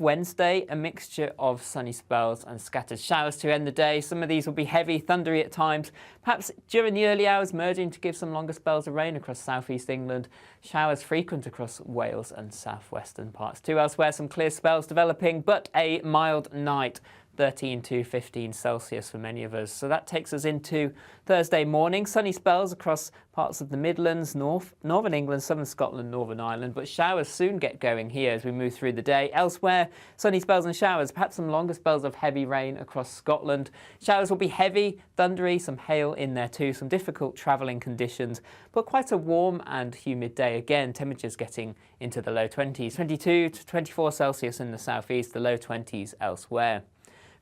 Wednesday, a mixture of sunny spells and scattered showers to end the day. Some of these will be heavy, thundery at times, perhaps during the early hours merging to give some longer spells of rain across southeast England. Showers frequent across Wales and southwestern parts too. Elsewhere, some clear spells developing, but a mild night. 13 to 15 Celsius for many of us. So that takes us into Thursday morning. Sunny spells across parts of the Midlands, northern England, southern Scotland, Northern Ireland. But showers soon get going here as we move through the day. Elsewhere, sunny spells and showers, perhaps some longer spells of heavy rain across Scotland. Showers will be heavy, thundery, some hail in there too, some difficult travelling conditions, but quite a warm and humid day again. Temperatures getting into the low 20s, 22 to 24 Celsius in the southeast, the low 20s elsewhere.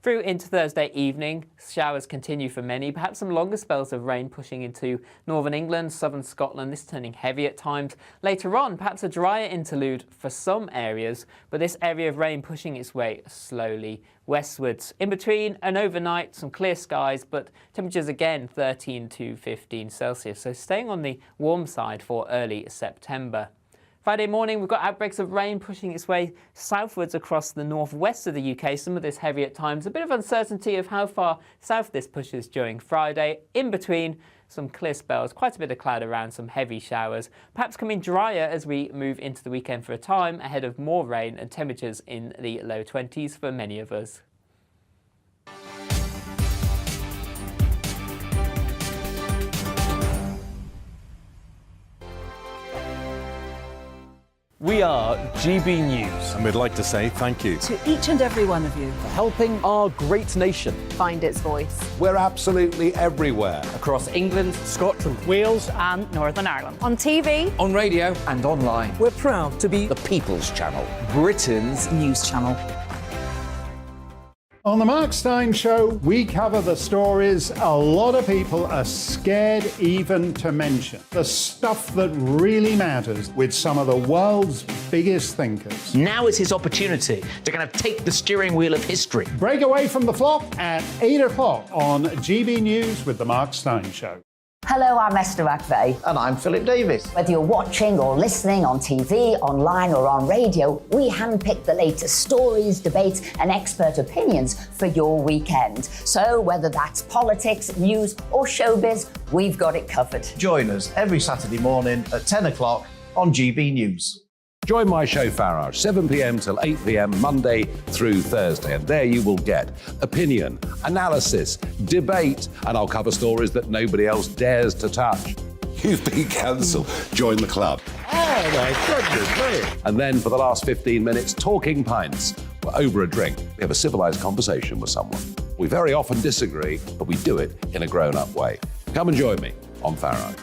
Through into Thursday evening, showers continue for many, perhaps some longer spells of rain pushing into northern England, southern Scotland, this turning heavy at times. Later on, perhaps a drier interlude for some areas, but this area of rain pushing its way slowly westwards. In between and overnight, some clear skies, but temperatures again 13 to 15 Celsius, so staying on the warm side for early September. Friday morning, we've got outbreaks of rain pushing its way southwards across the northwest of the UK. Some of this heavy at times. A bit of uncertainty of how far south this pushes during Friday. In between, some clear spells, quite a bit of cloud around, some heavy showers. Perhaps coming drier as we move into the weekend for a time, ahead of more rain and temperatures in the low 20s for many of us. We are GB News. And we'd like to say thank you to each and every one of you for helping our great nation find its voice. We're absolutely everywhere. Across England, Scotland, Wales and Northern Ireland. On TV, on radio and online. We're proud to be the People's Channel, Britain's news channel. On the Mark Steyn Show, we cover the stories a lot of people are scared even to mention. The stuff that really matters with some of the world's biggest thinkers. Now is his opportunity to kind of take the steering wheel of history. Break away from the flop at 8 o'clock on GB News with the Mark Steyn Show. Hello, I'm Esther McVeigh. And I'm Philip Davis. Whether you're watching or listening on TV, online or on radio, we handpick the latest stories, debates and expert opinions for your weekend. So whether that's politics, news or showbiz, we've got it covered. Join us every Saturday morning at 10 o'clock on GB News. Join my show Farage, 7 p.m. till 8 p.m. Monday through Thursday. And there you will get opinion, analysis, debate, and I'll cover stories that nobody else dares to touch. You've been cancelled. Join the club. Oh my goodness me. And then for the last 15 minutes, talking pints. We're over a drink. We have a civilised conversation with someone. We very often disagree, but we do it in a grown-up way. Come and join me on Farage.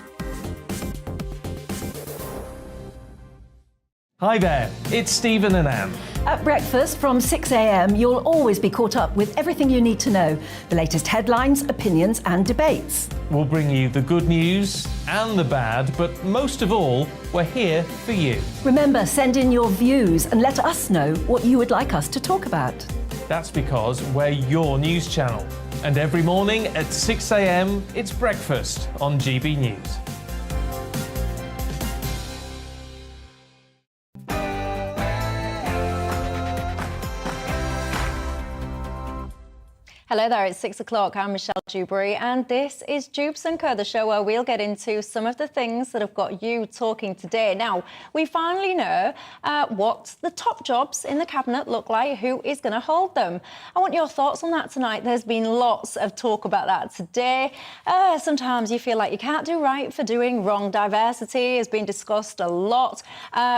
Hi there, it's Stephen and Anne. At breakfast from 6 a.m, you'll always be caught up with everything you need to know, the latest headlines, opinions and debates. We'll bring you the good news and the bad, but most of all, we're here for you. Remember, send in your views and let us know what you would like us to talk about. That's because we're your news channel. And every morning at 6 a.m, it's breakfast on GB News. hello there, it's 6 o'clock. I'm Michelle Dewberry and this is Dewbs & Co, the show where we'll get into some of the things that have got you talking today. Now, we finally know what the top jobs in the Cabinet look like, who is going to hold them. I want your thoughts on that tonight. There's been lots of talk about that today. Sometimes you feel like you can't do right for doing wrong. Diversity has been discussed a lot.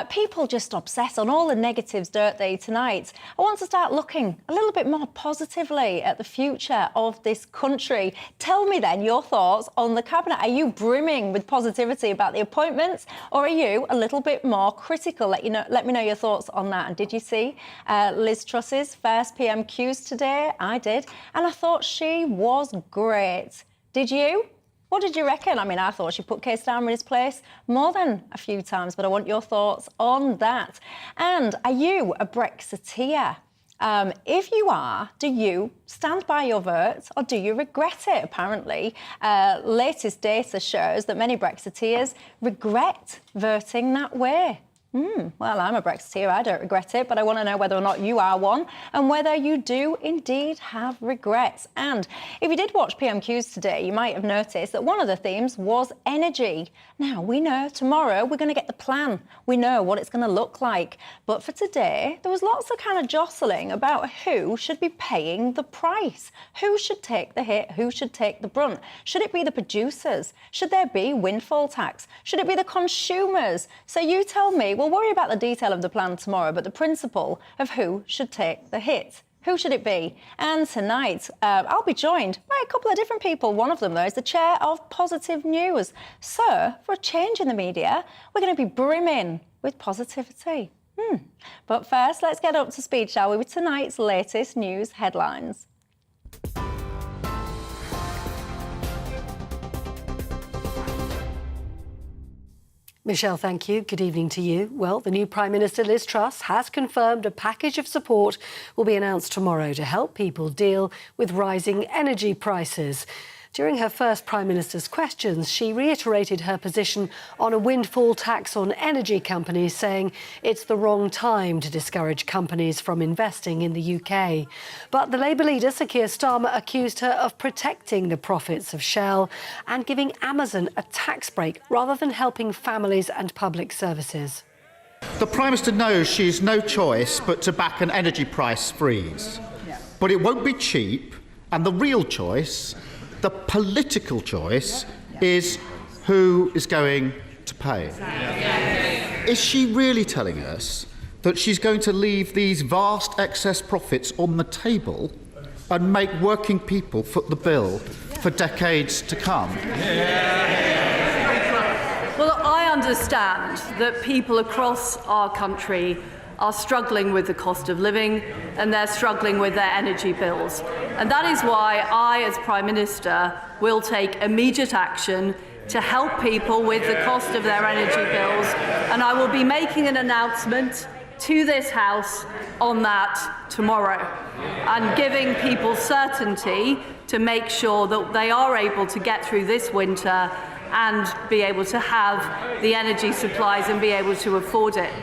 People just obsess on all the negatives, don't they, tonight? I want to start looking a little bit more positively at the future of this country. Tell me then your thoughts on the Cabinet. Are you brimming with positivity about the appointments, or are you a little bit more critical? Let me know your thoughts on that. And did you see Liz Truss's first PMQs today? I did, and I thought she was great. Did you? What did you reckon? I mean, I thought she put Keir Starmer in his place more than a few times, but I want your thoughts on that. And are you a Brexiteer? If you are, do you stand by your vote or do you regret it? Apparently, latest data shows that many Brexiteers regret voting that way. Well, I'm a Brexiteer, I don't regret it, but I want to know whether or not you are one and whether you do indeed have regrets. And if you did watch PMQs today, you might have noticed that one of the themes was energy. Now, we know tomorrow we're going to get the plan. We know what it's going to look like. But for today, there was lots of kind of jostling about who should be paying the price. Who should take the hit? Who should take the brunt? Should it be the producers? Should there be windfall tax? Should it be the consumers? So you tell me, we'll worry about the detail of the plan tomorrow, but the principle of who should take the hit. Who should it be? And tonight, I'll be joined by a couple of different people. One of them, though, is the chair of Positive News. So, for a change in the media, we're going to be brimming with positivity. But first, let's get up to speed, shall we, with tonight's latest news headlines. Michelle, thank you. Good evening to you. Well, the new Prime Minister, Liz Truss, has confirmed a package of support will be announced tomorrow to help people deal with rising energy prices. During her first Prime Minister's questions, she reiterated her position on a windfall tax on energy companies, saying it's the wrong time to discourage companies from investing in the UK. But the Labour leader, Sir Keir Starmer, accused her of protecting the profits of Shell and giving Amazon a tax break rather than helping families and public services. The Prime Minister knows she's no choice but to back an energy price freeze. But it won't be cheap, and the real choice, the political choice, is who is going to pay. Is she really telling us that she's going to leave these vast excess profits on the table and make working people foot the bill for decades to come? Well, I understand that people across our country are struggling with the cost of living and they're struggling with their energy bills. And that is why I, as Prime Minister, will take immediate action to help people with the cost of their energy bills. And I will be making an announcement to this House on that tomorrow and giving people certainty to make sure that they are able to get through this winter and be able to have the energy supplies and be able to afford it.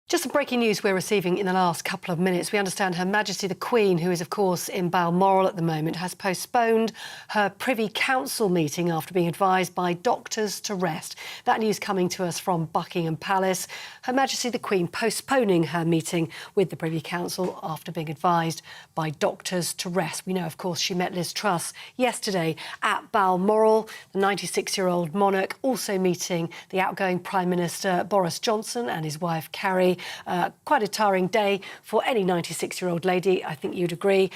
Just some breaking news we're receiving in the last couple of minutes. We understand Her Majesty the Queen, who is, of course, in Balmoral at the moment, has postponed her Privy Council meeting after being advised by doctors to rest. That news coming to us from Buckingham Palace. Her Majesty the Queen postponing her meeting with the Privy Council after being advised by doctors to rest. We know, of course, she met Liz Truss yesterday at Balmoral. The 96-year-old monarch also meeting the outgoing Prime Minister Boris Johnson and his wife Carrie. Quite a tiring day for any 96-year-old lady, I think you'd agree.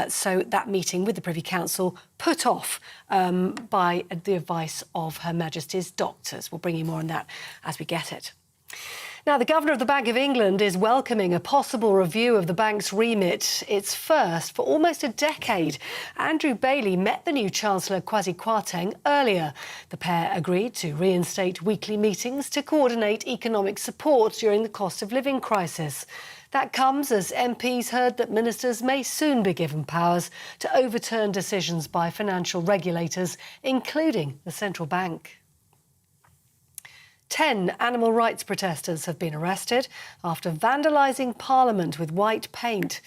So that meeting with the Privy Council put off by the advice of Her Majesty's doctors. We'll bring you more on that as we get it. Now, the Governor of the Bank of England is welcoming a possible review of the bank's remit, its first for almost a decade. Andrew Bailey met the new Chancellor Kwasi Kwarteng earlier. The pair agreed to reinstate weekly meetings to coordinate economic support during the cost of living crisis. That comes as MPs heard that ministers may soon be given powers to overturn decisions by financial regulators, including the central bank. 10 animal rights protesters have been arrested after vandalising Parliament with white paint.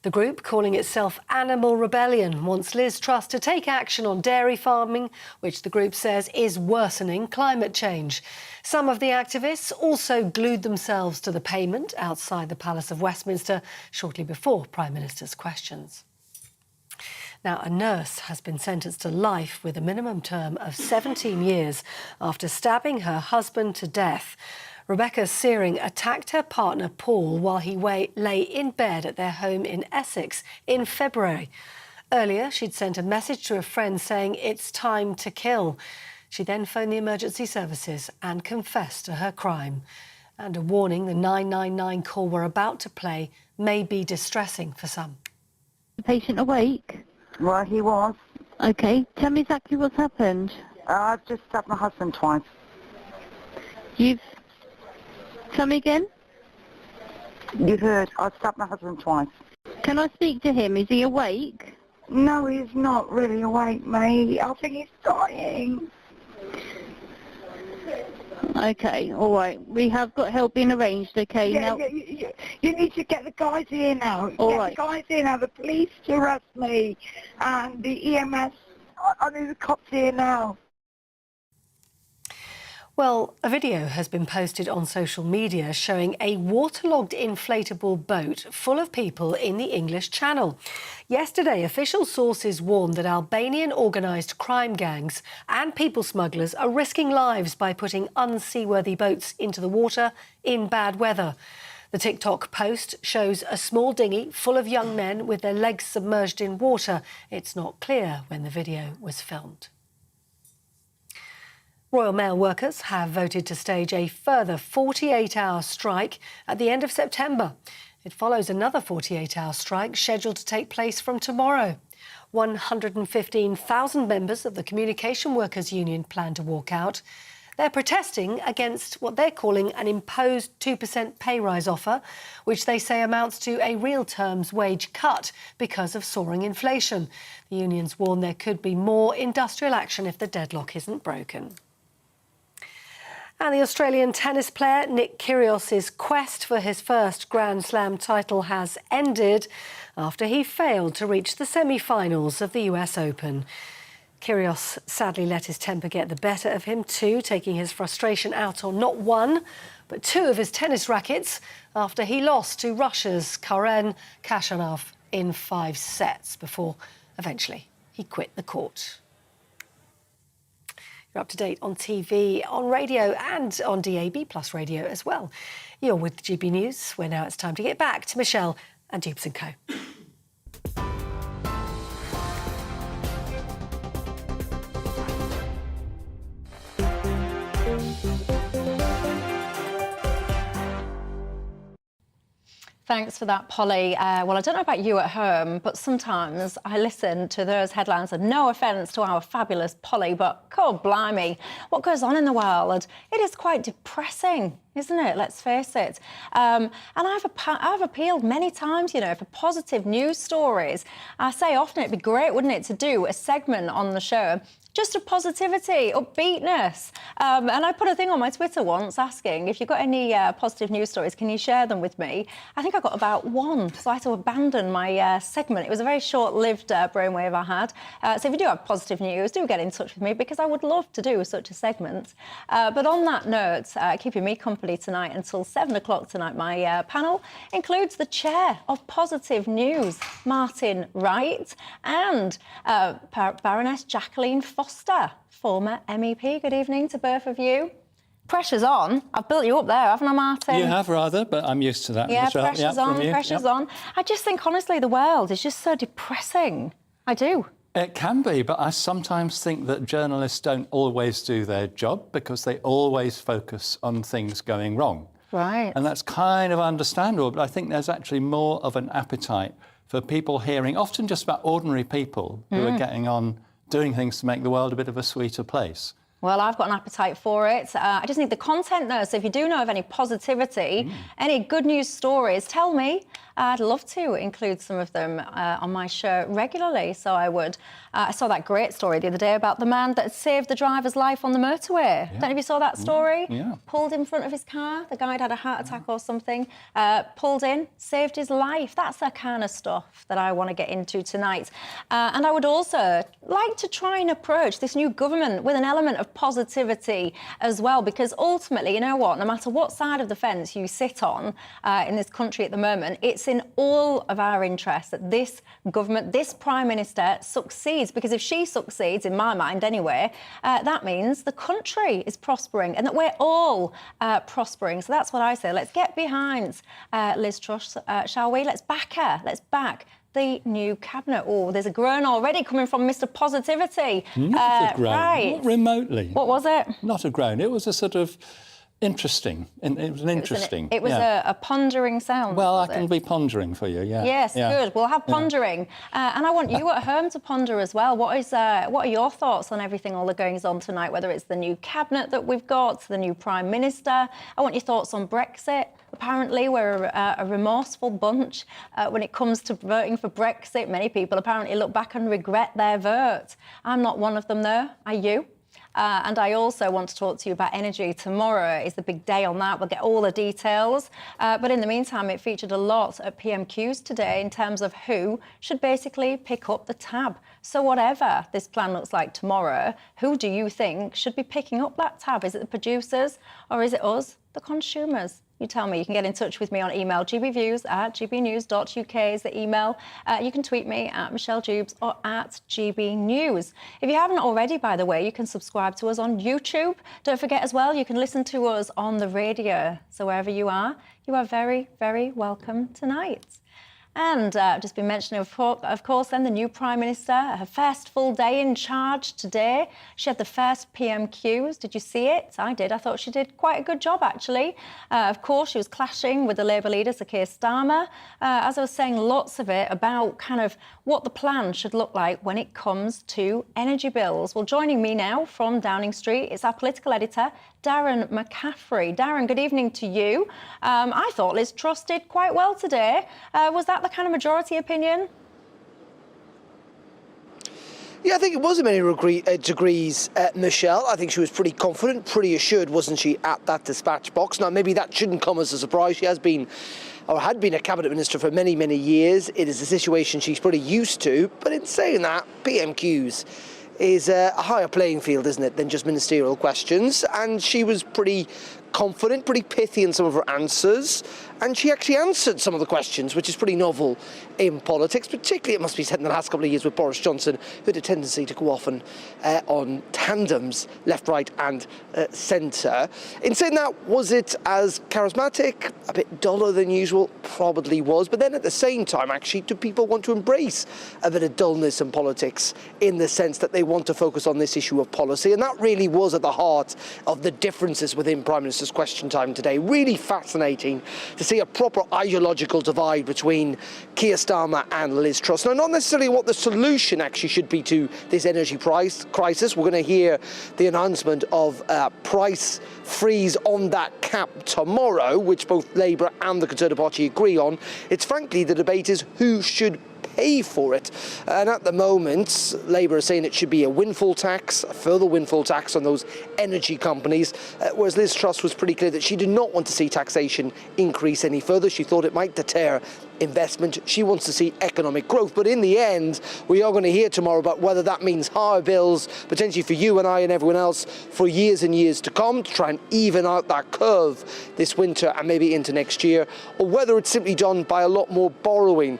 The group, calling itself Animal Rebellion, wants Liz Truss to take action on dairy farming, which the group says is worsening climate change. Some of the activists also glued themselves to the pavement outside the Palace of Westminster shortly before Prime Minister's questions. Now, a nurse has been sentenced to life with a minimum term of 17 years after stabbing her husband to death. Rebecca Searing attacked her partner Paul while he lay in bed at their home in Essex in February. Earlier, she'd sent a message to a friend saying it's time to kill. She then phoned the emergency services and confessed to her crime. And a warning, the 999 call we're about to play may be distressing for some. The patient awake? Well, he was. OK, tell me exactly what's happened. I've just stabbed my husband twice. You've... Tell me again? You heard, I've stabbed my husband twice. Can I speak to him? Is he awake? No, he's not really awake, mate. I think he's dying. Okay, all right. We have got help being arranged, okay? Yeah, now... you need to get the guys here now. All get right. the guys here now. The police arrest me and the EMS. I need the cops here now. Well, a video has been posted on social media showing a waterlogged inflatable boat full of people in the English Channel. Yesterday, official sources warned that Albanian organised crime gangs and people smugglers are risking lives by putting unseaworthy boats into the water in bad weather. The TikTok post shows a small dinghy full of young men with their legs submerged in water. It's not clear when the video was filmed. Royal Mail workers have voted to stage a further 48-hour strike at the end of September. It follows another 48-hour strike scheduled to take place from tomorrow. 115,000 members of the Communication Workers Union plan to walk out. They're protesting against what they're calling an imposed 2% pay rise offer, which they say amounts to a real terms wage cut because of soaring inflation. The unions warn there could be more industrial action if the deadlock isn't broken. And the Australian tennis player Nick Kyrgios's quest for his first Grand Slam title has ended after he failed to reach the semi-finals of the US Open. Kyrgios sadly let his temper get the better of him too, taking his frustration out on not one, but two of his tennis rackets after he lost to Russia's Karen Khachanov in 5 sets before eventually he quit the court. You're up to date on TV, on radio and on DAB Plus radio as well. You're with GB News, where now it's time to get back to Michelle and Dewbs & Co. Thanks for that, Polly. Well, I don't know about you at home, but sometimes I listen to those headlines, and no offence to our fabulous Polly, but God blimey, what goes on in the world? It is quite depressing, isn't it? Let's face it. And I've appealed many times, you know, for positive news stories. I say often it'd be great, wouldn't it, to do a segment on the show just of positivity, upbeatness. And I put a thing on my Twitter once asking if you've got any positive news stories, can you share them with me? I think I got about one, so I had to abandon my segment. It was a very short-lived brainwave I had. So if you do have positive news, do get in touch with me, because I would love to do such a segment. But on that note, keeping me company tonight until 7 o'clock tonight, my panel includes the chair of Positive News, Martin Wright, and Baroness Jacqueline Foster, former MEP. Good evening to both of you. Pressure's on. I've built you up there, haven't I, Martin? You have, rather, but I'm used to that. Yeah, Michelle. pressure's on, pressure's on. I just think, honestly, the world is just so depressing. I do. It can be, but I sometimes think that journalists don't always do their job because they always focus on things going wrong. Right. And that's kind of understandable, but I think there's actually more of an appetite for people hearing, often just about ordinary people who are getting on doing things to make the world a bit of a sweeter place. Well, I've got an appetite for it. I just need the content, though. So if you do know of any positivity, any good news stories, tell me. I'd love to include some of them on my show regularly, so I would. I saw that great story the other day about the man that saved the driver's life on the motorway. Don't know if you saw that story? Yeah. Pulled in front of his car. The guy had a heart attack or something. Pulled in, saved his life. That's the kind of stuff that I want to get into tonight. And I would also like to try and approach this new government with an element of positivity as well, because ultimately, you know what, no matter what side of the fence you sit on in this country at the moment, it's in all of our interests that this government, this Prime Minister succeeds, because if she succeeds, in my mind anyway, that means the country is prospering and that we're all prospering. So that's what I say. Let's get behind Liz Truss, shall we? Let's back her. Let's back the new cabinet. Oh, there's a groan already coming from Mr. Positivity. Not a groan, right. not remotely. What was it? Not a groan. It was a sort of interesting. It was an interesting. It was a pondering sound. Well, I can be pondering for you, yeah. Yes, good. We'll have pondering. And I want you at home to ponder as well. What are your thoughts on everything, all the goings on tonight, whether it's the new cabinet that we've got, the new Prime Minister? I want your thoughts on Brexit. Apparently, we're a remorseful bunch when it comes to voting for Brexit. Many people apparently look back and regret their vote. I'm not one of them, though. Are you? And I also want to talk to you about energy. Tomorrow is the big day on that. We'll get all the details. But in the meantime, it featured a lot at PMQs today in terms of who should basically pick up the tab. So whatever this plan looks like tomorrow, who do you think should be picking up that tab? Is it the producers or is it us, the consumers? You tell me. You can get in touch with me on email. gbviews@gbnews.uk is the email. You can tweet me at Michelle Dewbs or at GBNews. If you haven't already, by the way, you can subscribe to us on YouTube. Don't forget as well, you can listen to us on the radio. So wherever you are very, very welcome tonight. And just been mentioning, of course, then the new Prime Minister, her first full day in charge today. She had the first PMQs. Did you see it? I did. I thought she did quite a good job, actually. Of course, she was clashing with the Labour leader, Sir Keir Starmer. As I was saying, lots of it about kind of what the plan should look like when it comes to energy bills. Well, joining me now from Downing Street, it's our political editor, Darren McCaffrey. Darren, good evening to you. I thought Liz Truss did quite well today. Was that the kind of majority opinion? Yeah, I think it was in many degrees, Michelle. I think she was pretty confident, pretty assured, wasn't she, at that dispatch box. Now, maybe that shouldn't come as a surprise. She has been, or had been, a cabinet minister for many, many years. It is a situation she's pretty used to. But in saying that, PMQs is a higher playing field, isn't it, than just ministerial questions. And she was pretty confident, pretty pithy in some of her answers. And she actually answered some of the questions, which is pretty novel in politics, particularly, it must be said, in the last couple of years with Boris Johnson, who had a tendency to go off on tandems, left, right and centre. In saying that, was it as charismatic, a bit duller than usual? Probably was. But then at the same time, actually, do people want to embrace a bit of dullness in politics in the sense that they want to focus on this issue of policy? And that really was at the heart of the differences within Prime Minister's Question Time today. Really fascinating to see a proper ideological divide between Keir Starmer and Liz Truss. Now, not necessarily what the solution actually should be to this energy price crisis. We're going to hear the announcement of price freeze on that cap tomorrow, which both Labour and the Conservative Party agree on. It's frankly, the debate is who should pay for it. And at the moment, Labour is saying it should be a windfall tax, a further windfall tax on those energy companies, whereas Liz Truss was pretty clear that she did not want to see taxation increase any further. She thought it might deter investment. She wants to see economic growth. But in the end, we are going to hear tomorrow about whether that means higher bills, potentially for you and I and everyone else, for years and years to come, to try and even out that curve this winter and maybe into next year, or whether it's simply done by a lot more borrowing,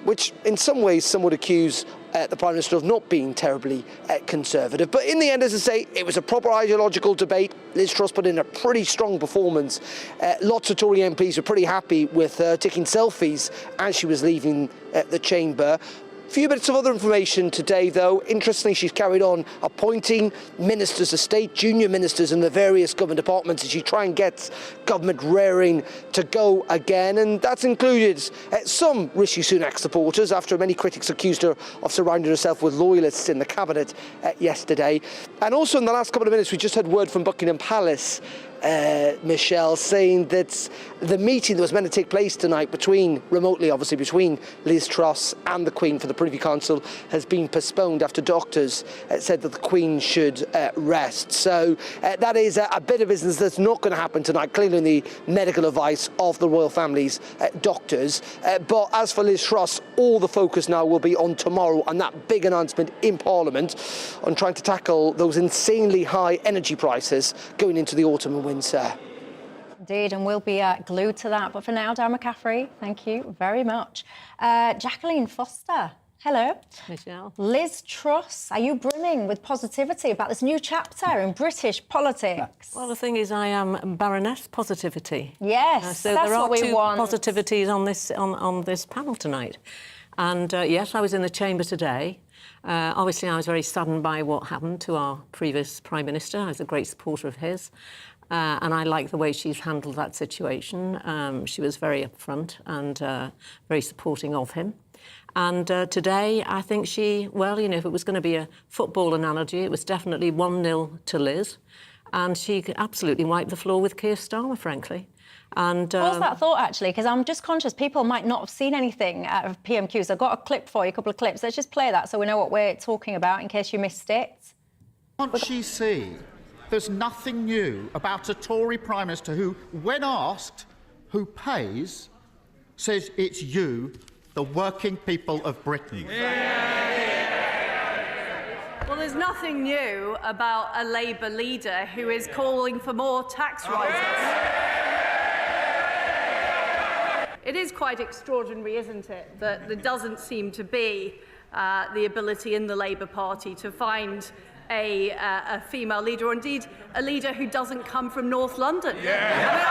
which in some ways some would accuse the Prime Minister of not being terribly conservative. But in the end, as I say, it was a proper ideological debate. Liz Truss put in a pretty strong performance. Lots of Tory MPs were pretty happy with her taking selfies as she was leaving the chamber. A few bits of other information today, though. Interestingly, she's carried on appointing ministers of state, junior ministers in the various government departments as she tries and gets government raring to go again. And that's included some Rishi Sunak supporters, after many critics accused her of surrounding herself with loyalists in the cabinet yesterday. And also in the last couple of minutes, we just had word from Buckingham Palace, Michelle, saying that the meeting that was meant to take place tonight remotely obviously, between Liz Truss and the Queen for the Privy Council has been postponed after doctors said that the Queen should rest. So that is a bit of business that's not going to happen tonight, clearly in the medical advice of the royal family's doctors. But as for Liz Truss, all the focus now will be on tomorrow and that big announcement in Parliament on trying to tackle those insanely high energy prices going into the autumn and winter. Indeed, and we'll be glued to that. But for now, Darren McCaffrey, thank you very much. Jacqueline Foster, hello. Michelle. Liz Truss, are you brimming with positivity about this new chapter in British politics? Well, the thing is, I am Baroness Positivity. Yes, so that's there are what we two want. positivities on this panel tonight. And yes, I was in the chamber today. Obviously, I was very saddened by what happened to our previous Prime Minister. I was a great supporter of his. And I like the way she's handled that situation. She was very upfront and very supporting of him. And today, I think she, well, you know, if it was going to be a football analogy, it was definitely 1-0 to Liz. And she absolutely wiped the floor with Keir Starmer, frankly. And what was that thought, actually? Because I'm just conscious people might not have seen anything out of PMQs. I've got a clip for you, a couple of clips. Let's just play that so we know what we're talking about in case you missed it. Can't she see there's nothing new about a Tory Prime Minister who, when asked who pays, says it's you, the working people of Britain? Well, there's nothing new about a Labour leader who is calling for more tax rises. It is quite extraordinary, isn't it, that there doesn't seem to be the ability in the Labour Party to find a female leader, or indeed a leader who doesn't come from North London. Yeah.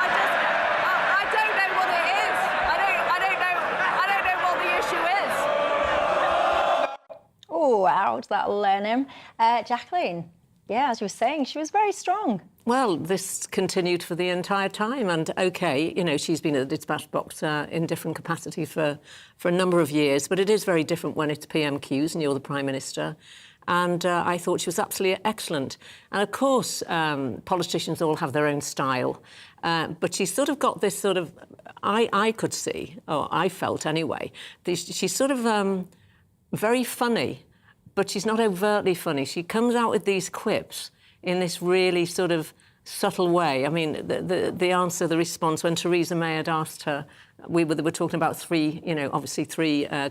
I don't know what it is. I don't know what the issue is. Oh, ouch, that'll learn him. Jacqueline, yeah, as you were saying, she was very strong. Well, this continued for the entire time, and OK, you know, she's been at the dispatch box in different capacities for a number of years, but it is very different when it's PMQs and you're the Prime Minister. And I thought she was absolutely excellent. And of course, politicians all have their own style, but she's sort of got this sort of, I could see, or I felt anyway, she's sort of very funny, but she's not overtly funny. She comes out with these quips in this really sort of subtle way. I mean, the answer, the response, when Theresa May had asked her, we were talking about three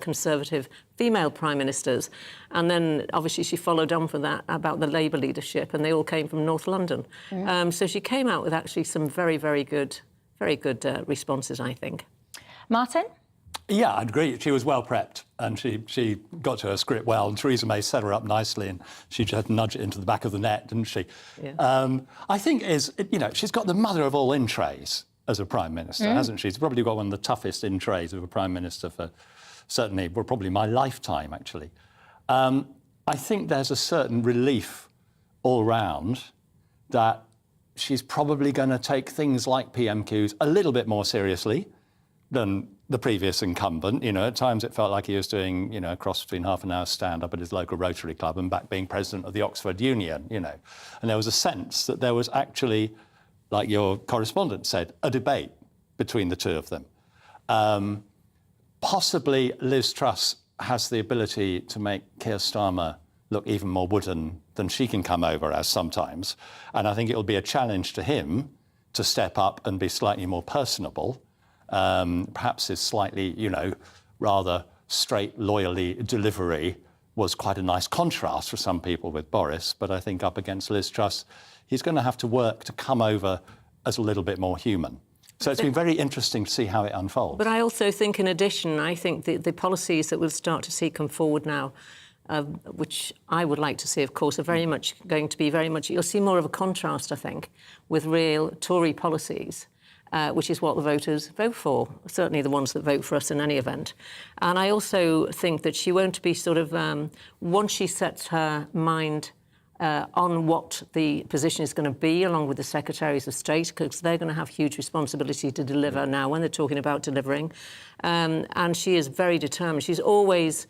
Conservative female Prime Ministers, and then obviously she followed on from that about the Labour leadership, and they all came from North London. Yeah. So she came out with actually some very, very good responses, I think. Martin? Yeah, I'd agree. She was well prepped, and she got to her script well, and Theresa May set her up nicely, and she just had to nudge it into the back of the net, didn't she? Yeah. I think she's got the mother of all in-trays as a Prime Minister, hasn't she? She's probably got one of the toughest in-trays of a Prime Minister for probably my lifetime, actually. I think there's a certain relief all round that she's probably going to take things like PMQs a little bit more seriously than the previous incumbent. You know, at times it felt like he was doing, you know, a cross between half an hour's stand-up at his local Rotary Club and back being president of the Oxford Union, you know. And there was a sense that there was actually, like your correspondent said, a debate between the two of them. Possibly Liz Truss has the ability to make Keir Starmer look even more wooden than she can come over as sometimes. And I think it'll be a challenge to him to step up and be slightly more personable. Perhaps his slightly, you know, rather straight, lawyerly delivery was quite a nice contrast for some people with Boris, but I think up against Liz Truss, he's going to have to work to come over as a little bit more human. So it's been very interesting to see how it unfolds. But I also think, in addition, I think the policies that we'll start to see come forward now, which I would like to see, of course, are very much going to be you'll see more of a contrast, I think, with real Tory policies. Which is what the voters vote for, certainly the ones that vote for us in any event. And I also think that she won't be sort of, once she sets her mind on what the position is going to be, along with the Secretaries of State, because they're going to have huge responsibility to deliver now when they're talking about delivering. And she is very determined. She's always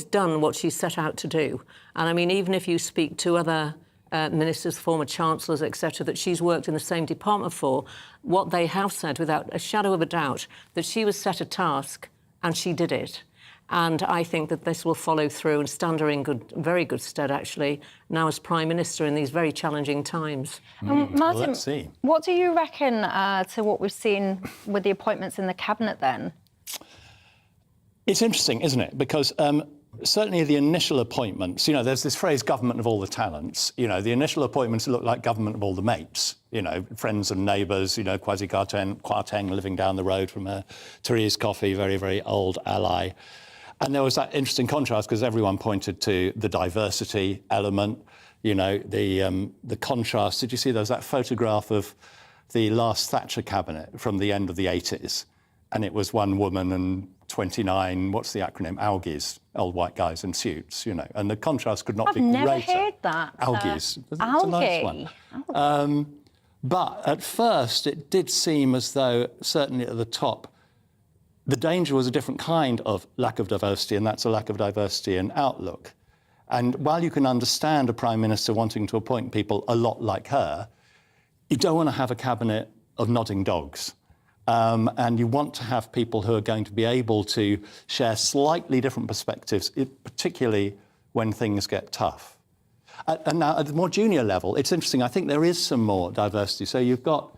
done what she's set out to do. And I mean, even if you speak to other ministers, former chancellors, etc., that she's worked in the same department for, what they have said without a shadow of a doubt, that she was set a task and she did it. And I think that this will follow through and stand her in very good stead, actually, now as Prime Minister in these very challenging times. Martin, well, let's see. What do you reckon to what we've seen with the appointments in the Cabinet then? It's interesting, isn't it? Because certainly the initial appointments, you know, there's this phrase, government of all the talents. You know, the initial appointments look like government of all the mates, you know, friends and neighbours, you know, Kwasi Kwarteng living down the road from Therese Coffey, very, very old ally. And there was that interesting contrast because everyone pointed to the diversity element, you know, the contrast. Did you see there was that photograph of the last Thatcher cabinet from the end of the 80s? And it was one woman and 29, what's the acronym? Algies, old white guys in suits, you know. And the contrast could not be greater. I've never heard that. Algies. It's Algae. a nice one. But at first, it did seem as though, certainly at the top, the danger was a different kind of lack of diversity, and that's a lack of diversity in outlook. And while you can understand a Prime Minister wanting to appoint people a lot like her, you don't want to have a cabinet of nodding dogs. And you want to have people who are going to be able to share slightly different perspectives, particularly when things get tough. And now at the more junior level, it's interesting. I think there is some more diversity. So you've got...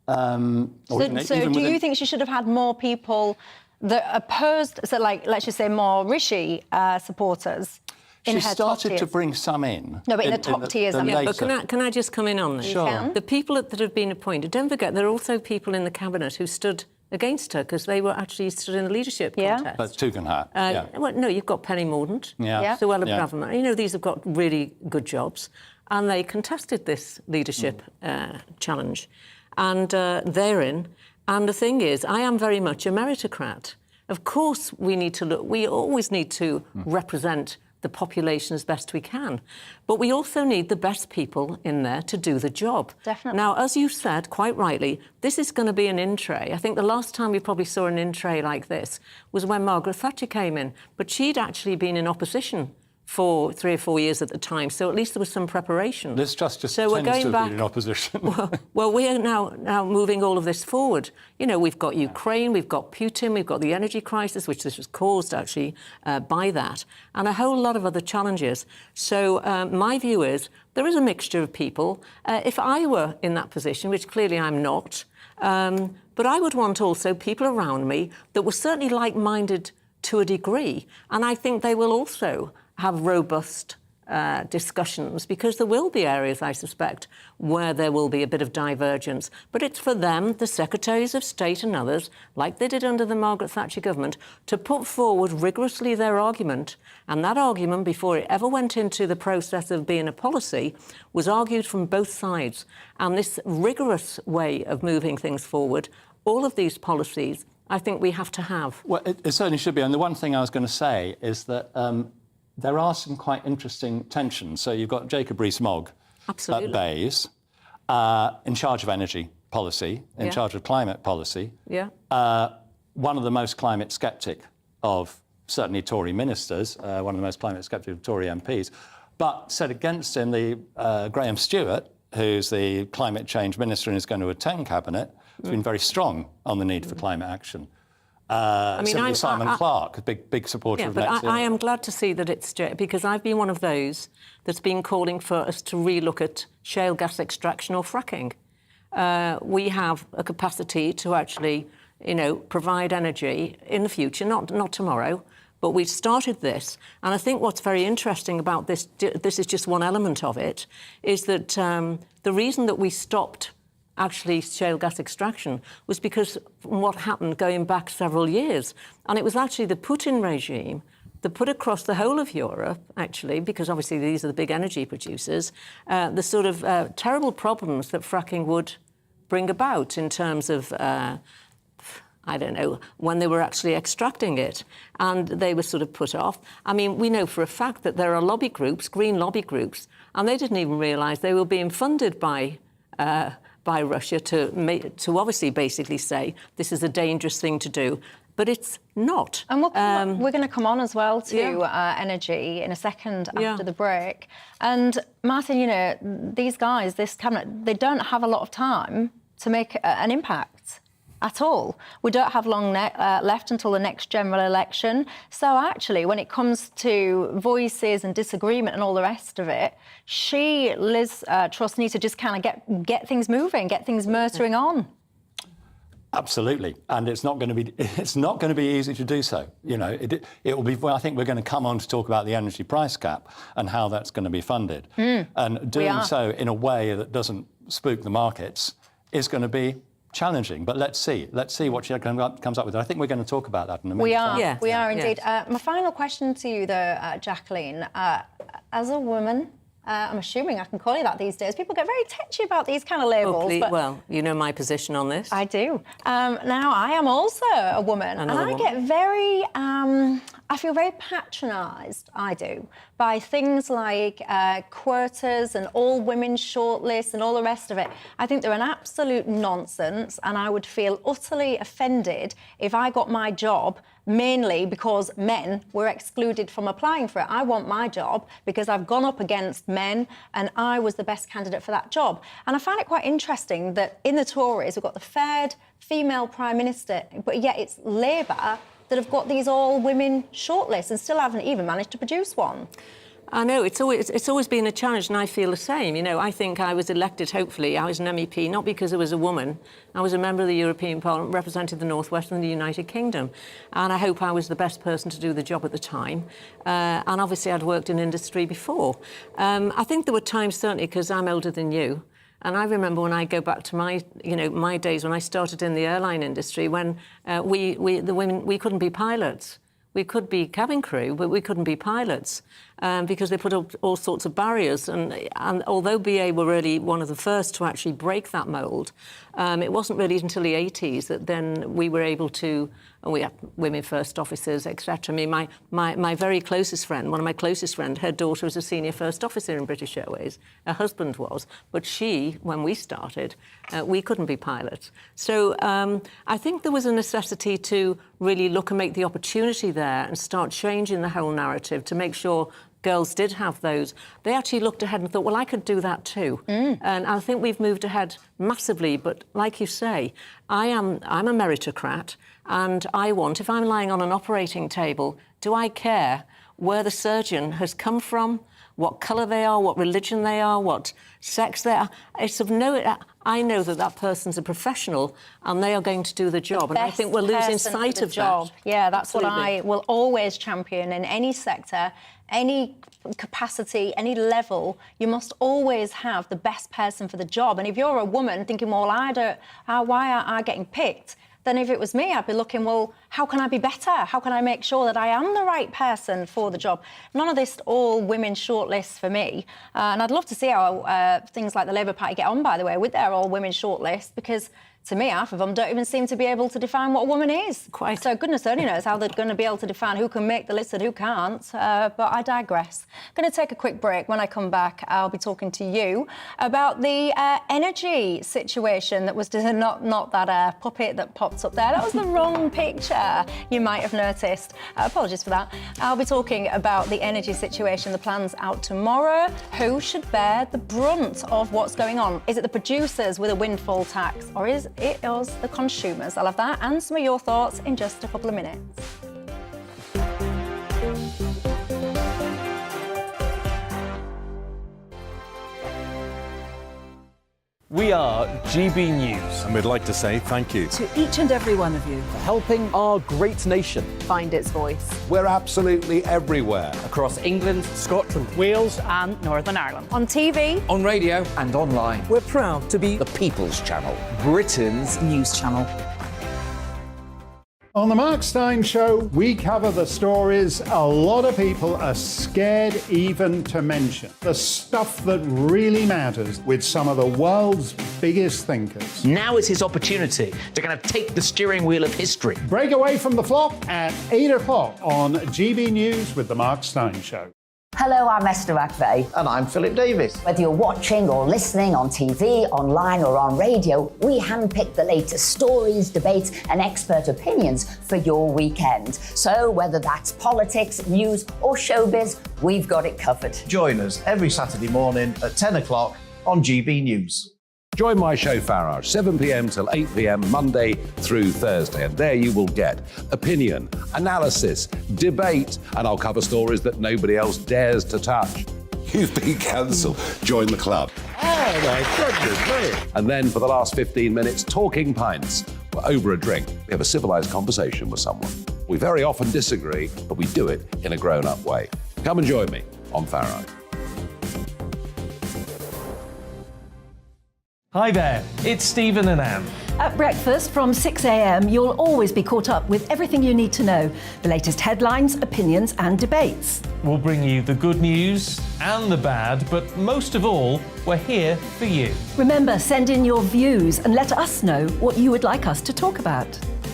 So do you think she should have had more people that opposed, so like, let's just say more Rishi supporters in her top tiers? She started to bring some in. No, but in the top tiers. But can I just come in on this? Sure. The people that have been appointed, don't forget, there are also people in the Cabinet who stood against her because they were actually stood in the leadership contest. That's Tugendhat. Well, no, you've got Penny Mordaunt, Suella Braverman. You know, these have got really good jobs. And they contested this leadership challenge. And they're in. And the thing is, I am very much a meritocrat. Of course, we always need to represent the population as best we can. But we also need the best people in there to do the job. Definitely. Now, as you said, quite rightly, this is going to be an in-tray. I think the last time we probably saw an in-tray like this was when Margaret Thatcher came in. But she'd actually been in opposition for 3 or 4 years at the time, so at least there was some preparation. Liz Truss just so we're tends going to have back been in opposition. well, we are now moving all of this forward. You know, we've got Ukraine, we've got Putin, we've got the energy crisis, which this was caused, actually, by that, and a whole lot of other challenges. So my view is there is a mixture of people. If I were in that position, which clearly I'm not, but I would want also people around me that were certainly like-minded to a degree, and I think they will also have robust discussions, because there will be areas, I suspect, where there will be a bit of divergence. But it's for them, the Secretaries of State and others, like they did under the Margaret Thatcher government, to put forward rigorously their argument. And that argument, before it ever went into the process of being a policy, was argued from both sides. And this rigorous way of moving things forward, all of these policies, I think we have to have. Well, it certainly should be. And the one thing I was going to say is that there are some quite interesting tensions. So you've got Jacob Rees-Mogg at Bayes, in charge of energy policy, in charge of climate policy. One of the most climate sceptic of certainly Tory ministers, one of the most climate sceptic of Tory MPs. But set against him, Graham Stewart, who's the climate change minister and is going to attend Cabinet, has been very strong on the need for climate action. Simon Clarke, a big supporter of net zero. But I am glad to see that it's because I've been one of those that's been calling for us to relook at shale gas extraction or fracking. We have a capacity to actually, provide energy in the future, not tomorrow, but we've started this. And I think what's very interesting about this is just one element of it, is that the reason that we stopped actually shale gas extraction was because what happened going back several years. And it was actually the Putin regime that put across the whole of Europe, actually, because obviously these are the big energy producers, the sort of terrible problems that fracking would bring about in terms of, when they were actually extracting it. And they were sort of put off. I mean, we know for a fact that there are lobby groups, green lobby groups, and they didn't even realise they were being funded by Russia to obviously basically say this is a dangerous thing to do. But it's not. And we're going to come on as well to energy in a second after the break. And Martin, these guys, this cabinet, they don't have a lot of time to make an impact at all. We don't have long left until the next general election. So actually, when it comes to voices and disagreement and all the rest of it, Liz Truss needs to just kind of get things moving, get things motoring on. Absolutely, and it's not going to be easy to do so. It will be. Well, I think we're going to come on to talk about the energy price cap and how that's going to be funded, and doing so in a way that doesn't spook the markets is going to be challenging. But let's see what she comes up with. I think we're going to talk about that in a minute. We are indeed. My final question to you, though, Jacqueline, as a woman. I'm assuming I can call you that these days. People get very touchy about these kind of labels. Well, you know my position on this. I do. Now, I am also a woman, and I get very... I feel very patronised, I do, by things like quotas and all-women shortlists and all the rest of it. I think they're an absolute nonsense, and I would feel utterly offended if I got my job mainly because men were excluded from applying for it. I want my job because I've gone up against men and I was the best candidate for that job. And I find it quite interesting that in the Tories, we've got the third female Prime Minister, but yet it's Labour that have got these all-women shortlists and still haven't even managed to produce one. I know, it's always been a challenge, and I feel the same. You know, I think I was elected, hopefully, I was an MEP, not because I was a woman. I was a member of the European Parliament, represented the North West and the United Kingdom. And I hope I was the best person to do the job at the time. And obviously, I'd worked in industry before. I think there were times, certainly, because I'm older than you, and I remember when I go back to my days when I started in the airline industry, when the women, we couldn't be pilots. We could be cabin crew, but we couldn't be pilots because they put up all sorts of barriers. And although BA were really one of the first to actually break that mould, it wasn't really until the 80s that then we were able to, and we had women first officers, etc. I mean, my very closest friend, one of my closest friends, her daughter was a senior first officer in British Airways. Her husband was. But she, when we started, we couldn't be pilots. So I think there was a necessity to really look and make the opportunity there and start changing the whole narrative to make sure girls did have those. They actually looked ahead and thought, well, I could do that too. And I think we've moved ahead massively. But like you say, I'm a meritocrat, and I want, if I'm lying on an operating table, do I care where the surgeon has come from, what colour they are, what religion they are, what sex they are? It's of no... I know that that person's a professional and they are going to do the job. And I think we're losing sight of that. Yeah, that's Absolutely. what I will always champion in any sector, any capacity, any level. You must always have the best person for the job. And if you're a woman thinking, well, why aren't I getting picked? Then if it was me, I'd be looking, well, how can I be better? How can I make sure that I am the right person for the job? None of this all women shortlist for me. And I'd love to see how things like the Labour Party get on, by the way, with their all women shortlist, because to me, half of them don't even seem to be able to define what a woman is. Quite. So goodness only knows how they're going to be able to define who can make the list and who can't. But I digress. I'm going to take a quick break. When I come back, I'll be talking to you about the energy situation that was not that puppet that popped up there. That was the wrong picture, you might have noticed. Apologies for that. I'll be talking about the energy situation, the plans out tomorrow. Who should bear the brunt of what's going on? Is it the producers with a windfall tax, or is it us, the consumers? I'll have that and some of your thoughts in just a couple of minutes. We are GB News. And we'd like to say thank you. To each and every one of you. For helping our great nation find its voice. We're absolutely everywhere. Across England, Scotland, Wales and Northern Ireland. On TV, on radio and online. We're proud to be the People's Channel, Britain's news channel. On the Mark Steyn Show, we cover the stories a lot of people are scared even to mention. The stuff that really matters with some of the world's biggest thinkers. Now is his opportunity to kind of take the steering wheel of history. Break away from the flock at 8 o'clock on GB News with the Mark Steyn Show. Hello, I'm Esther McVeigh. And I'm Philip Davis. Whether you're watching or listening on TV, online or on radio, we handpick the latest stories, debates and expert opinions for your weekend. So whether that's politics, news or showbiz, we've got it covered. Join us every Saturday morning at 10 o'clock on GB News. Join my show Farage, 7 p.m. till 8 p.m. Monday through Thursday. And there you will get opinion, analysis, debate, and I'll cover stories that nobody else dares to touch. You've been cancelled. Join the club. Oh, my goodness me. And then for the last 15 minutes, talking pints. We're over a drink. We have a civilised conversation with someone. We very often disagree, but we do it in a grown-up way. Come and join me on Farage. Hi there, it's Stephen and Anne. At breakfast from 6 a.m, you'll always be caught up with everything you need to know, the latest headlines, opinions and debates. We'll bring you the good news and the bad, but most of all, we're here for you. Remember, send in your views and let us know what you would like us to talk about.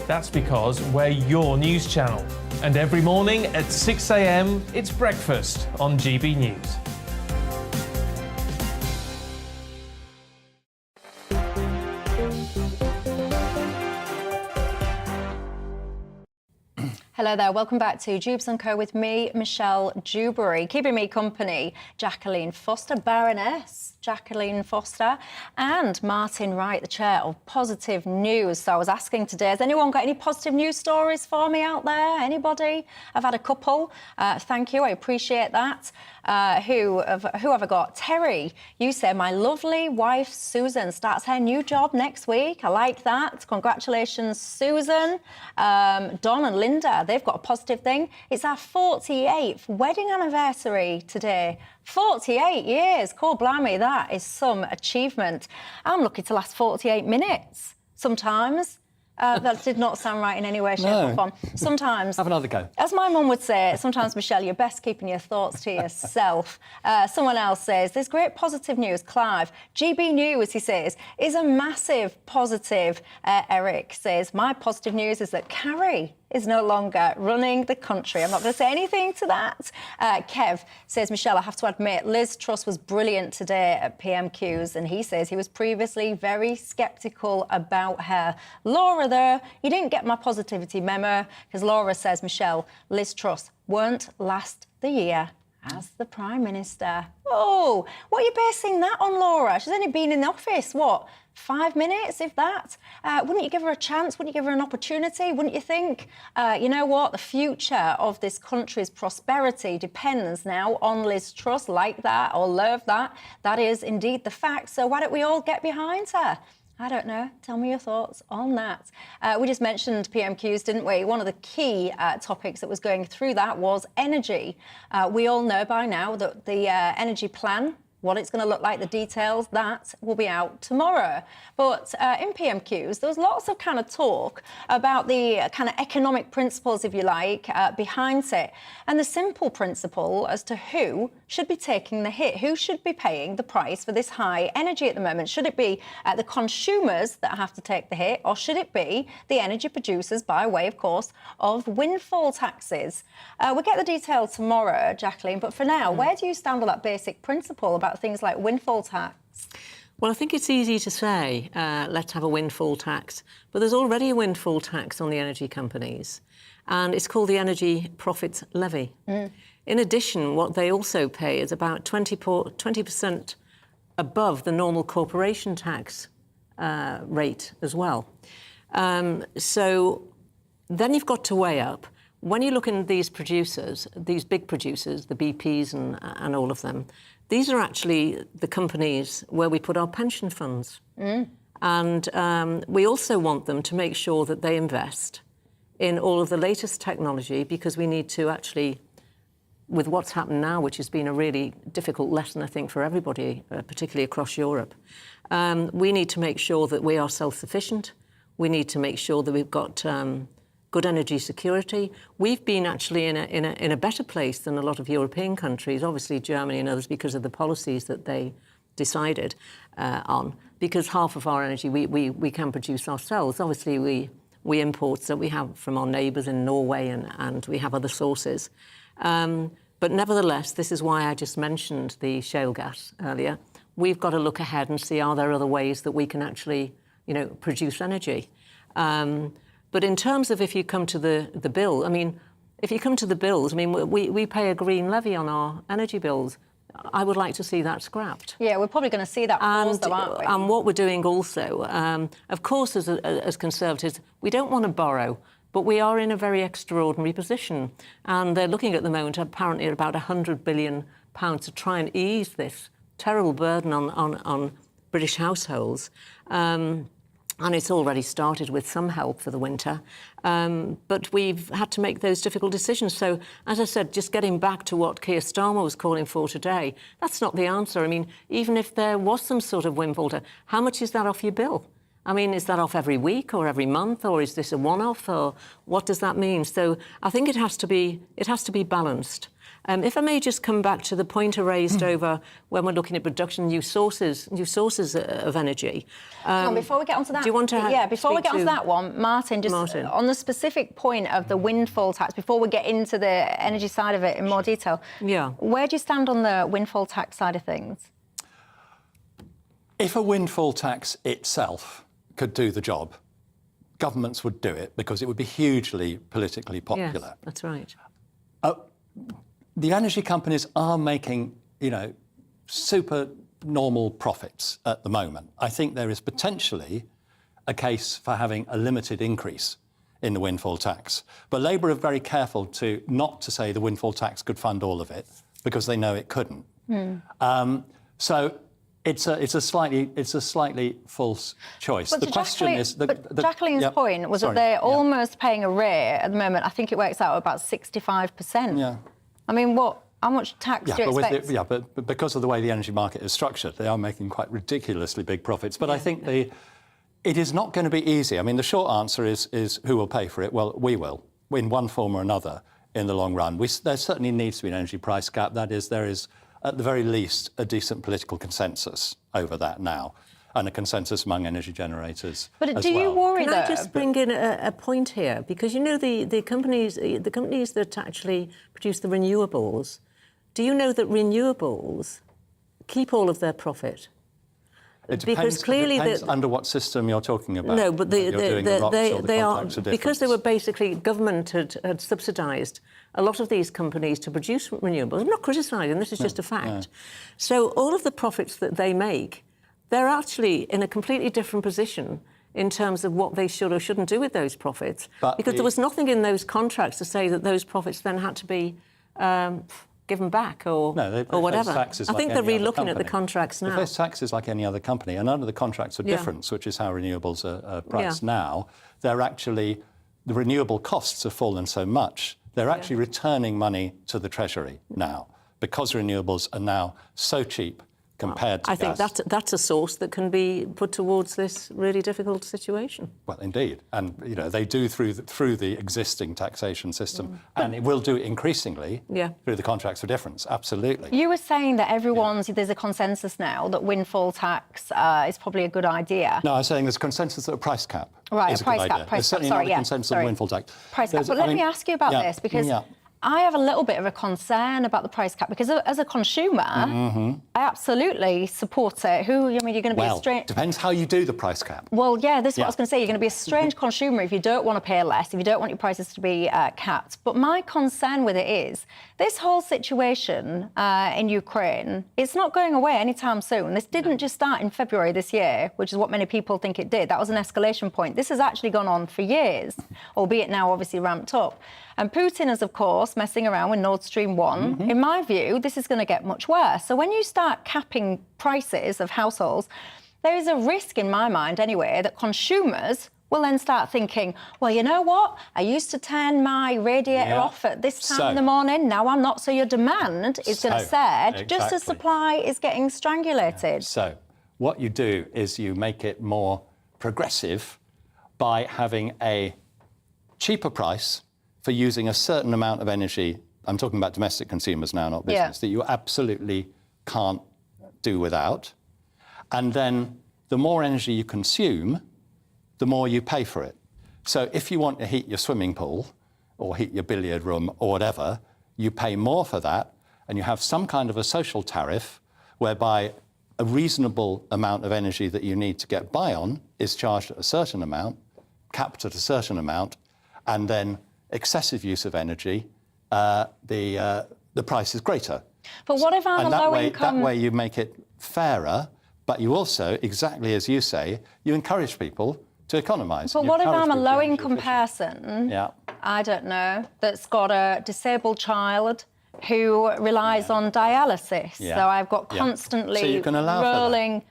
That's because we're your news channel. And every morning at 6 a.m, it's breakfast on GB News. hello there, welcome back to Dewbs & Co with me, Michelle Dewberry. Keeping me company, Jacqueline Foster, Baroness Jacqueline Foster, and Martin Wright, the chair of Positive News. So I was asking today, has anyone got any positive news stories for me out there? Anybody? I've had a couple. Thank you, I appreciate that. Who have I got? Terry, you say, my lovely wife Susan starts her new job next week. I like that. Congratulations, Susan. Don and Linda, they've got a positive thing. It's our 48th wedding anniversary today. 48 years. Cool, blimey, that is some achievement. I'm lucky to last 48 minutes sometimes. That did not sound right in any way, shape or form. Sometimes... Have another go. As my mum would say, sometimes, Michelle, you're best keeping your thoughts to yourself. Someone else says, there's great positive news. Clive, GBNews, he says, is a massive positive. Eric says, my positive news is that Carrie is no longer running the country. I'm not going to say anything to that. Kev says, Michelle, I have to admit, Liz Truss was brilliant today at PMQs, and he says he was previously very sceptical about her. Laura, there, you didn't get my positivity memo, because Laura says, Michelle, Liz Truss won't last the year as the Prime Minister. Oh, what are you basing that on, Laura? She's only been in the office, what, 5 minutes, if that? Wouldn't you give her a chance? Wouldn't you give her an opportunity? Wouldn't you think, you know what, the future of this country's prosperity depends now on Liz Truss, like that or love that. That is indeed the fact. So why don't we all get behind her? I don't know. Tell me your thoughts on that. We just mentioned PMQs, didn't we? One of the key topics that was going through that was energy. We all know by now that the energy plan, what it's going to look like, the details, that will be out tomorrow. But in PMQs, there was lots of kind of talk about the kind of economic principles, if you like, behind it. And the simple principle as to who should be taking the hit, who should be paying the price for this high energy at the moment. Should it be the consumers that have to take the hit, or should it be the energy producers by way, of course, of windfall taxes? We'll get the detail tomorrow, Jacqueline, but for now, where do you stand on that basic principle about things like windfall tax? Well, I think it's easy to say, let's have a windfall tax, but there's already a windfall tax on the energy companies, and it's called the Energy Profits Levy. In addition, what they also pay is about 20% above the normal corporation tax rate as well. So then you've got to weigh up, when you look at these producers, these big producers, the BPs and all of them, these are actually the companies where we put our pension funds. And we also want them to make sure that they invest in all of the latest technology, because we need to actually, with what's happened now, which has been a really difficult lesson, I think, for everybody, particularly across Europe, we need to make sure that we are self-sufficient. We need to make sure that we've got good energy security. We've been actually in a better place than a lot of European countries, obviously Germany and others, because of the policies that they decided on, because half of our energy we can produce ourselves. Obviously, we import that we have from our neighbours in Norway, and we have other sources. But nevertheless, this is why I just mentioned the shale gas earlier. We've got to look ahead and see, are there other ways that we can actually, produce energy? But in terms of if you come to the bill, if you come to the bills, we pay a green levy on our energy bills. I would like to see that scrapped. Yeah, we're probably going to see that paused, though, aren't we? And what we're doing also, of course, as Conservatives, we don't want to borrow, but we are in a very extraordinary position. And they're looking at the moment, apparently, at about £100 billion to try and ease this terrible burden on British households. And it's already started with some help for the winter. But we've had to make those difficult decisions. So, as I said, just getting back to what Keir Starmer was calling for today, that's not the answer. Even if there was some sort of windfall tax, how much is that off your bill? Is that off every week or every month, or is this a one-off, or what does that mean? So I think it has to be balanced. If I may just come back to the point I raised over when we're looking at production, new sources of energy. Before we get onto that, do you want to? Before we get onto that one, Martin, on the specific point of the windfall tax, before we get into the energy side of it in more detail. Yeah. Where do you stand on the windfall tax side of things? If a windfall tax itself could do the job, governments would do it because it would be hugely politically popular. Yes, that's right. The energy companies are making, super normal profits at the moment. I think there is potentially a case for having a limited increase in the windfall tax. But Labour are very careful not to say the windfall tax could fund all of it. because they know it couldn't. So it's a slightly false choice. But the question is... Jacqueline's point was that they're almost paying a rate at the moment. I think it works out about 65%. Yeah. I mean, how much tax do you expect? But because of the way the energy market is structured, they are making quite ridiculously big profits. But I think it is not going to be easy. I mean, the short answer is who will pay for it? Well, we will, in one form or another, in the long run. There certainly needs to be an energy price cap. That is, there is, at the very least, a decent political consensus over that now, and a consensus among energy generators. But do you worry, Can I just bring in a point here? Because, you know, the companies that actually produce the renewables, do you know that renewables keep all of their profit? It depends, under what system you're talking about. No, but they are, because they were basically, government had subsidised a lot of these companies to produce renewables. I'm not criticising, this is just a fact. So all of the profits that they make, they're actually in a completely different position in terms of what they should or shouldn't do with those profits. Because there was nothing in those contracts to say that those profits then had to be given back or whatever. I think they're re-looking at the contracts now. If there's taxes like any other company, and none of the contracts are different, which is how renewables are priced now, they're actually, the renewable costs have fallen so much, they're actually returning money to the Treasury now, because renewables are now so cheap compared to gas. I think that's a source that can be put towards this really difficult situation. Well, indeed. And, you know, they do through the existing taxation system, and it will do increasingly through the contracts for difference, absolutely. You were saying that there's a consensus now that windfall tax is probably a good idea. No, I was saying there's consensus that a price cap is a good idea. Price There's certainly not a consensus on windfall tax. Price cap. But let me ask you about this, because I have a little bit of a concern about the price cap, because as a consumer, I absolutely support it. You're going to be a strange... depends how you do the price cap. Well, this is what I was going to say. You're going to be a strange consumer if you don't want to pay less, if you don't want your prices to be capped. But my concern with it is this whole situation in Ukraine, it's not going away anytime soon. This didn't just start in February this year, which is what many people think it did. That was an escalation point. This has actually gone on for years, albeit now obviously ramped up. And Putin is, of course, messing around with Nord Stream 1. In my view, this is going to get much worse. So when you start capping prices of households, there is a risk, in my mind anyway, that consumers will then start thinking, well, you know what? I used to turn my radiator off at this time in the morning. Now I'm not. So your demand is going to surge just as supply is getting strangulated. So what you do is you make it more progressive by having a cheaper price for using a certain amount of energy. I'm talking about domestic consumers now, not business, that you absolutely can't do without. And then the more energy you consume, the more you pay for it. So if you want to heat your swimming pool or heat your billiard room or whatever, you pay more for that, and you have some kind of a social tariff whereby a reasonable amount of energy that you need to get by on is charged at a certain amount, capped at a certain amount, and then excessive use of energy, the price is greater. But what if I'm a low-income... That way you make it fairer, but you also, exactly as you say, you encourage people to economise. But what if I'm a low-income person, I don't know, that's got a disabled child who relies on dialysis? So I've got constantly rolling...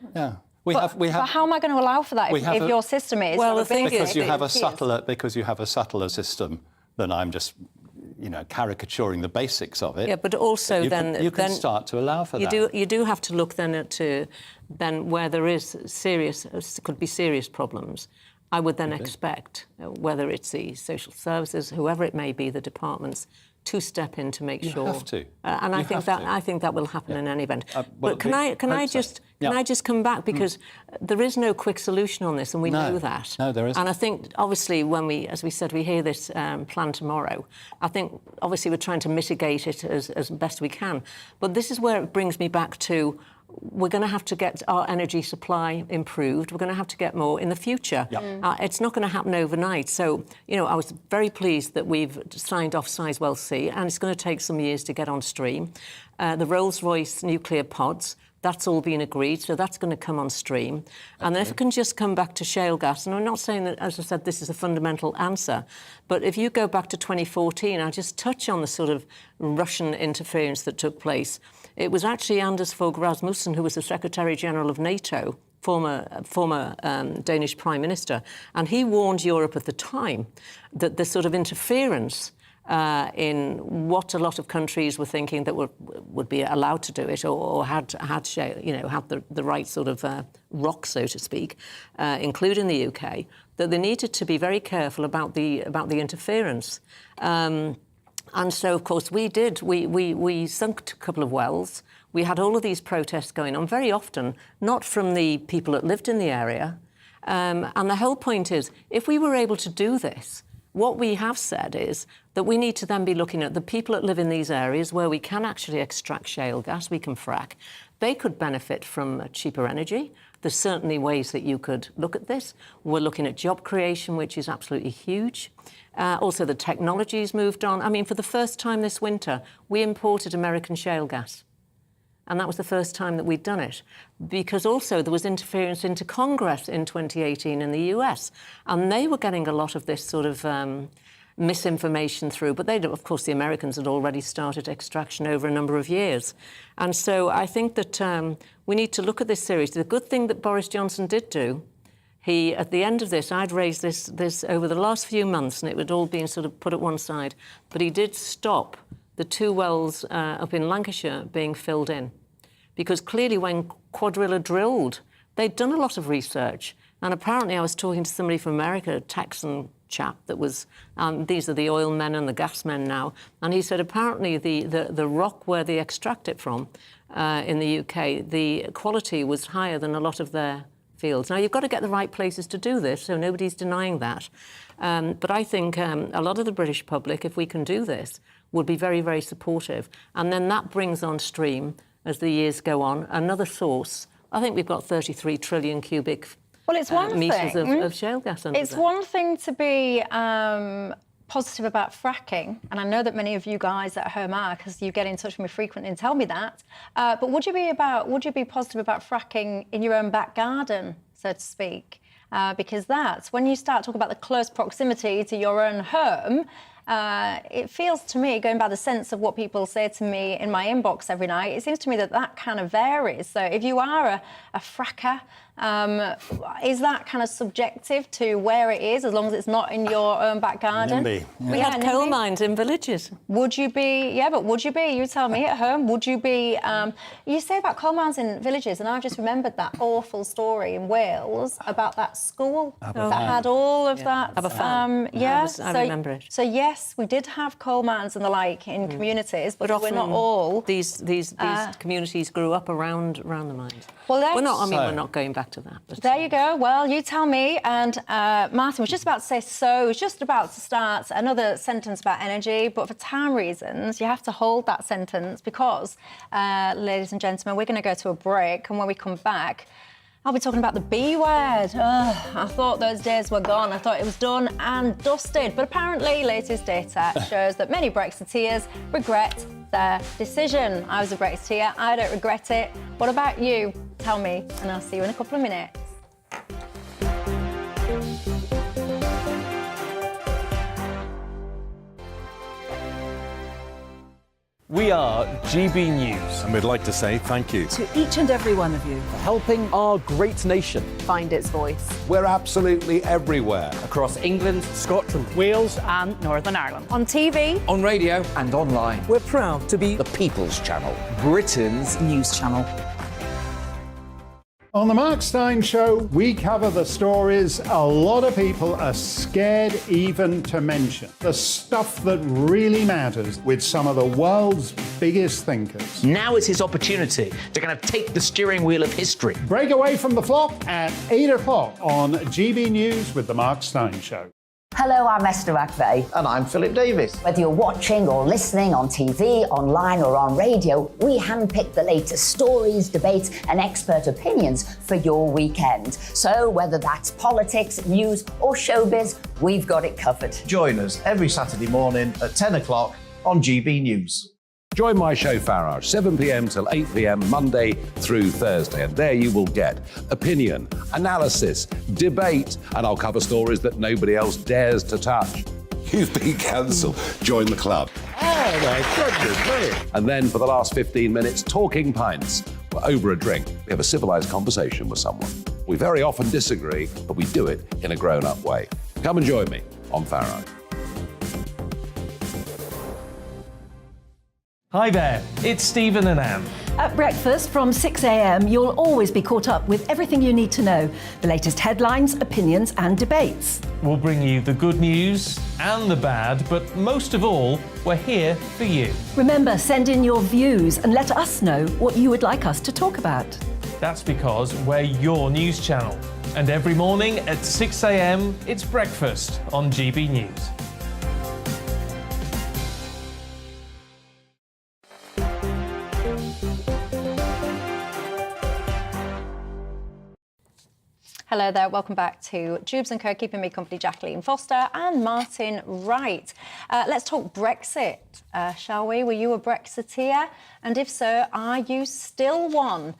But how am I going to allow for that if your system is... Well, the thing is... Because you have a subtler system than I'm just, caricaturing the basics of it. Yeah, but also you can start to allow for that. You do have to look then at where there is could be serious problems. I would then expect, whether it's the social services, whoever it may be, the departments, to step in to make sure. You have to. And I think that will happen in any event. But can I just come back, because there is no quick solution on this, and we know that. No, there isn't. And I think obviously as we said, we hear this plan tomorrow. I think obviously we're trying to mitigate it as best we can. But this is where it brings me back to. We're going to have to get our energy supply improved. We're going to have to get more in the future. It's not going to happen overnight. So, I was very pleased that we've signed off Sizewell C, and it's going to take some years to get on stream. The Rolls-Royce nuclear pods, That's all been agreed, so that's going to come on stream. And then if it can just come back to shale gas, and I'm not saying that, as I said, this is a fundamental answer, but if you go back to 2014, I'll just touch on the sort of Russian interference that took place. It was actually Anders Fogh Rasmussen, who was the Secretary-General of NATO, former Danish Prime Minister, and he warned Europe at the time that this sort of interference in what a lot of countries were thinking that would be allowed to do it or had the right sort of rock, so to speak, including the UK, that they needed to be very careful about the interference. And so, of course, we did. We sunk a couple of wells. We had all of these protests going on, very often not from the people that lived in the area. And the whole point is, if we were able to do this, what we have said is that we need to then be looking at the people that live in these areas where we can actually extract shale gas, we can frack. They could benefit from cheaper energy. There's certainly ways that you could look at this. We're looking at job creation, which is absolutely huge. Also, the technology's moved on. I mean, for the first time this winter, we imported American shale gas. And that was the first time that we'd done it. Because also there was interference into Congress in 2018 in the US. And they were getting a lot of this sort of misinformation through. But they, of course, the Americans had already started extraction over a number of years. And so I think that we need to look at this series. The good thing that Boris Johnson did do, he, at the end of this, I'd raised this over the last few months, and it had all been sort of put at one side. But he did stop the 2 wells up in Lancashire being filled in. Because clearly when Quadrilla drilled, they'd done a lot of research. And apparently I was talking to somebody from America, a Texan chap that was, these are the oil men and the gas men now, and he said apparently the rock where they extract it from in the UK, the quality was higher than a lot of their fields. Now, you've got to get the right places to do this, so nobody's denying that. But I think a lot of the British public, if we can do this, would be very, very supportive. And then that brings on stream, as the years go on, another source. I think we've got 33 trillion cubic metres of shale gas under It's there. one thing to be positive about fracking, and I know that many of you guys at home are, because you get in touch with me frequently and tell me that. But would you be positive about fracking in your own back garden, so to speak? Because that's when you start talking about the close proximity to your own home. It feels to me, going by the sense of what people say to me in my inbox every night, it seems to me that kind of varies. So if you are a fracker, is that kind of subjective to where it is, as long as it's not in your own back garden? NIMBY. Yeah. We had coal mines in villages. Would you be, you tell me at home, would you be, you say about coal mines in villages, and I've just remembered that awful story in Wales about that school that had all of that. I remember it. So yes, we did have coal mines and the like in communities, but we're not all. These communities grew up around the mines. Well, we're not going back to that. But there you go. Well, you tell me. And Martin was just about to say so. He was just about to start another sentence about energy, but for time reasons, you have to hold that sentence because, ladies and gentlemen, we're going to go to a break, and when we come back, I'll be talking about the B word. I thought those days were gone. I thought it was done and dusted. But apparently, latest data shows that many Brexiteers regret their decision. I was a Brexiteer. I don't regret it. What about you? Tell me, and I'll see you in a couple of minutes. We are GB News. And we'd like to say thank you To each and every one of you. For helping our great nation. Find its voice. We're absolutely everywhere. Across England, Scotland, Wales and Northern Ireland. On TV. on radio and online. We're proud to be The People's Channel. Britain's news channel. On the Mark Steyn Show, we cover the stories a lot of people are scared even to mention. The stuff that really matters with some of the world's biggest thinkers. Now is his opportunity to kind of take the steering wheel of history. Break away from the flock at 8 o'clock on GB News with the Mark Steyn Show. Hello, I'm Esther McVeigh. And I'm Philip Davis. Whether you're watching or listening on TV, online or on radio, we handpick the latest stories, debates and expert opinions for your weekend. So whether that's politics, news or showbiz, we've got it covered. Join us every Saturday morning at 10 o'clock on GB News. Join my show Farage, 7 p.m. till 8 p.m. Monday through Thursday, and there you will get opinion, analysis, debate, and I'll cover stories that nobody else dares to touch. You've been cancelled. Join the club. Oh my goodness me! And then for the last 15 minutes, talking pints. We're over a drink. We have a civilised conversation with someone. We very often disagree, but we do it in a grown-up way. Come and join me on Farage. Hi there, it's Stephen and Anne. At breakfast from 6 a.m, you'll always be caught up with everything you need to know, the latest headlines, opinions and debates. We'll bring you the good news and the bad, but most of all, we're here for you. Remember, send in your views and let us know what you would like us to talk about. That's because we're your news channel. And every morning at 6 a.m, it's breakfast on GB News. Hello there, welcome back to Dewbs & Co, keeping me company, Jacqueline Foster and Martin Wright. Let's talk Brexit, shall we? Were you a Brexiteer? And if so, are you still one?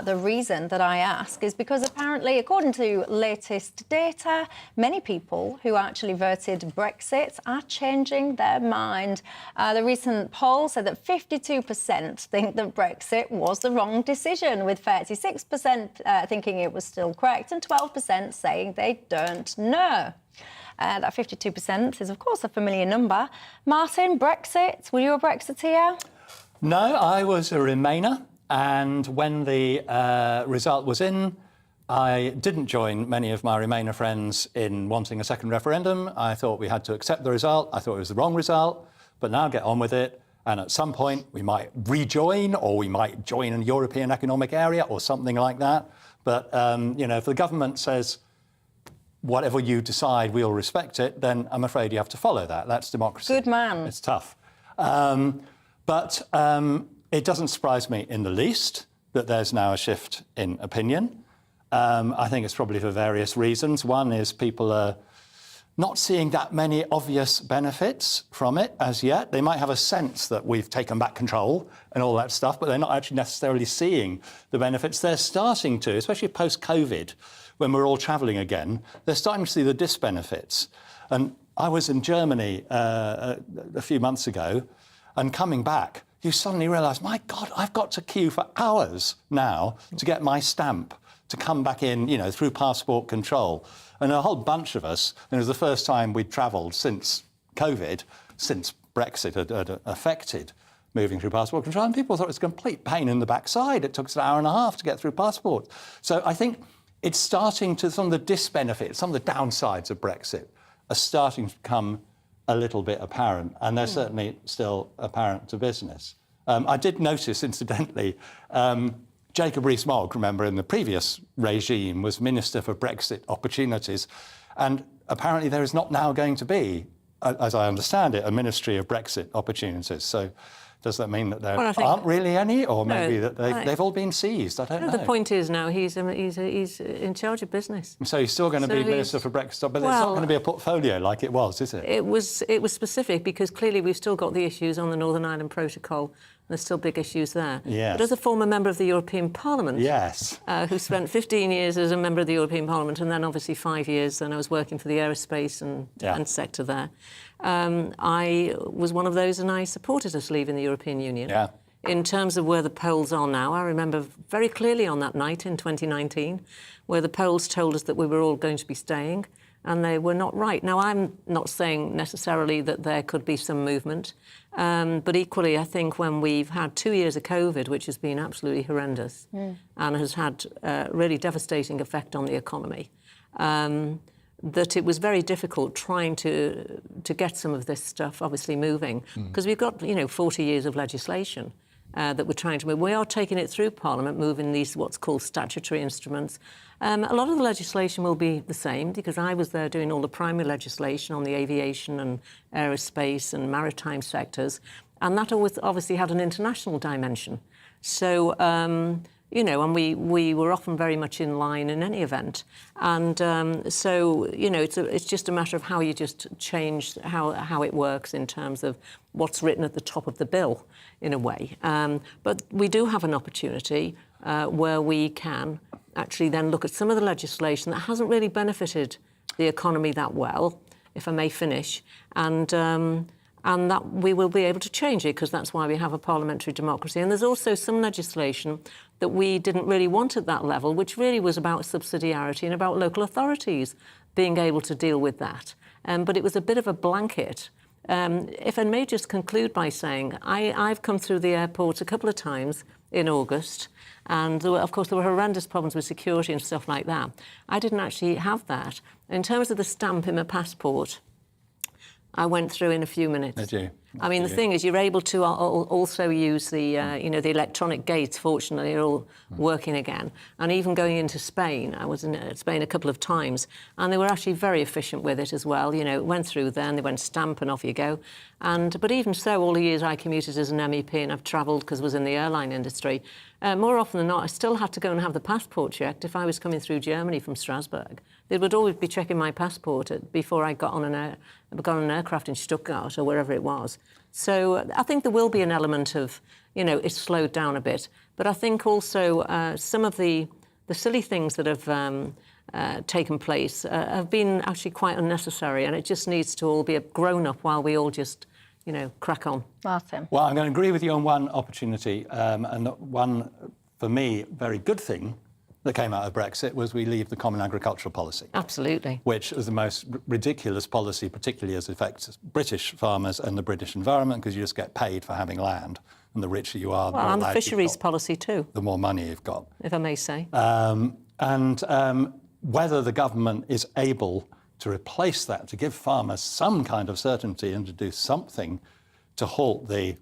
The reason that I ask is because apparently, according to latest data, many people who actually voted Brexit are changing their mind. The recent poll said that 52% think that Brexit was the wrong decision, with 36% thinking it was still correct and 12% saying they don't know. That 52% is, of course, a familiar number. Martin, Brexit, were you a Brexiteer? No, I was a Remainer, and when the result was in, I didn't join many of my Remainer friends in wanting a second referendum. I thought we had to accept the result. I thought it was the wrong result, but now get on with it. And at some point, we might rejoin, or we might join a European Economic Area or something like that. But, you know, if the government says, whatever you decide, we'll respect it, then I'm afraid you have to follow that. That's democracy. Good man. It's tough. But it doesn't surprise me in the least that there's now a shift in opinion. I think it's probably for various reasons. One is people are not seeing that many obvious benefits from it as yet. They might have a sense that we've taken back control and all that stuff, but they're not actually necessarily seeing the benefits. They're starting to, especially post-COVID, when we're all travelling again, they're starting to see the disbenefits. And I was in Germany a few months ago, and coming back, you suddenly realise, my God, I've got to queue for hours now to get my stamp to come back in, you know, through passport control. And a whole bunch of us, and it was the first time we'd travelled since COVID, since Brexit had affected moving through passport control, and people thought it was a complete pain in the backside. It took us an hour and a half to get through passport. So I think it's starting to, some of the disbenefits, some of the downsides of Brexit are starting to become a little bit apparent, and they're certainly still apparent to business. I did notice, incidentally, Jacob Rees-Mogg, remember, in the previous regime, was Minister for Brexit Opportunities, and apparently there is not now going to be, as I understand it, a Ministry of Brexit Opportunities. So does that mean that there aren't really any, or maybe that they've all been seized? I don't know. The point is now he's in charge of business. So he's still going to be Minister for Brexit, but it's not going to be a portfolio like it was, is it? It was specific because clearly we've still got the issues on the Northern Ireland Protocol. There's still big issues there. Yes. But as a former member of the European Parliament, yes, who spent 15 years as a member of the European Parliament and then obviously 5 years, and I was working for the aerospace and sector there, I was one of those and I supported us leaving the European Union. Yeah. In terms of where the polls are now, I remember very clearly on that night in 2019 where the polls told us that we were all going to be staying, and they were not right. Now, I'm not saying necessarily that there could be some movement, but equally, I think when we've had 2 years of COVID, which has been absolutely horrendous and has had a really devastating effect on the economy, that it was very difficult trying to get some of this stuff obviously moving, because we've got, 40 years of legislation that we're trying to move. We are taking it through Parliament, moving these what's called statutory instruments. A lot of the legislation will be the same, because I was there doing all the primary legislation on the aviation and aerospace and maritime sectors, and that always obviously had an international dimension. So, You know, and we were often very much in line in any event. And so, you know, it's just a matter of how you just change how it works in terms of what's written at the top of the bill, in a way. But we do have an opportunity where we can actually then look at some of the legislation that hasn't really benefited the economy that well, if I may finish, and that we will be able to change it, because that's why we have a parliamentary democracy. And there's also some legislation that we didn't really want at that level, which really was about subsidiarity and about local authorities being able to deal with that. But it was a bit of a blanket. If I may just conclude by saying, I've come through the airport a couple of times in August, and of course there were horrendous problems with security and stuff like that. I didn't actually have that. In terms of the stamp in my passport, I went through in a few minutes. Did you? I mean, the thing is, you're able to also use the, you know, the electronic gates. Fortunately, they're all working again. And even going into Spain, I was in Spain a couple of times, and they were actually very efficient with it as well. You know, it went through there, and they went stamp, and off you go. But even so, all the years I commuted as an MEP, and I've travelled because I was in the airline industry, more often than not, I still had to go and have the passport checked if I was coming through Germany from Strasbourg. They would always be checking my passport before I got on an aircraft in Stuttgart or wherever it was. So I think there will be an element of, you know, it's slowed down a bit. But I think also some of the silly things that have taken place have been actually quite unnecessary, and it just needs to all be grown up while we all just, you know, crack on. Martin. Well, I'm going to agree with you on one opportunity, and one, for me, very good thing that came out of Brexit was we leave the Common Agricultural Policy. Absolutely. Which is the most ridiculous policy, particularly as it affects British farmers and the British environment, because you just get paid for having land, and the richer you are, the more and the land fisheries you've got, policy too, the more money you've got. if I may say. Whether the government is able to replace that, to give farmers some kind of certainty and to do something to halt the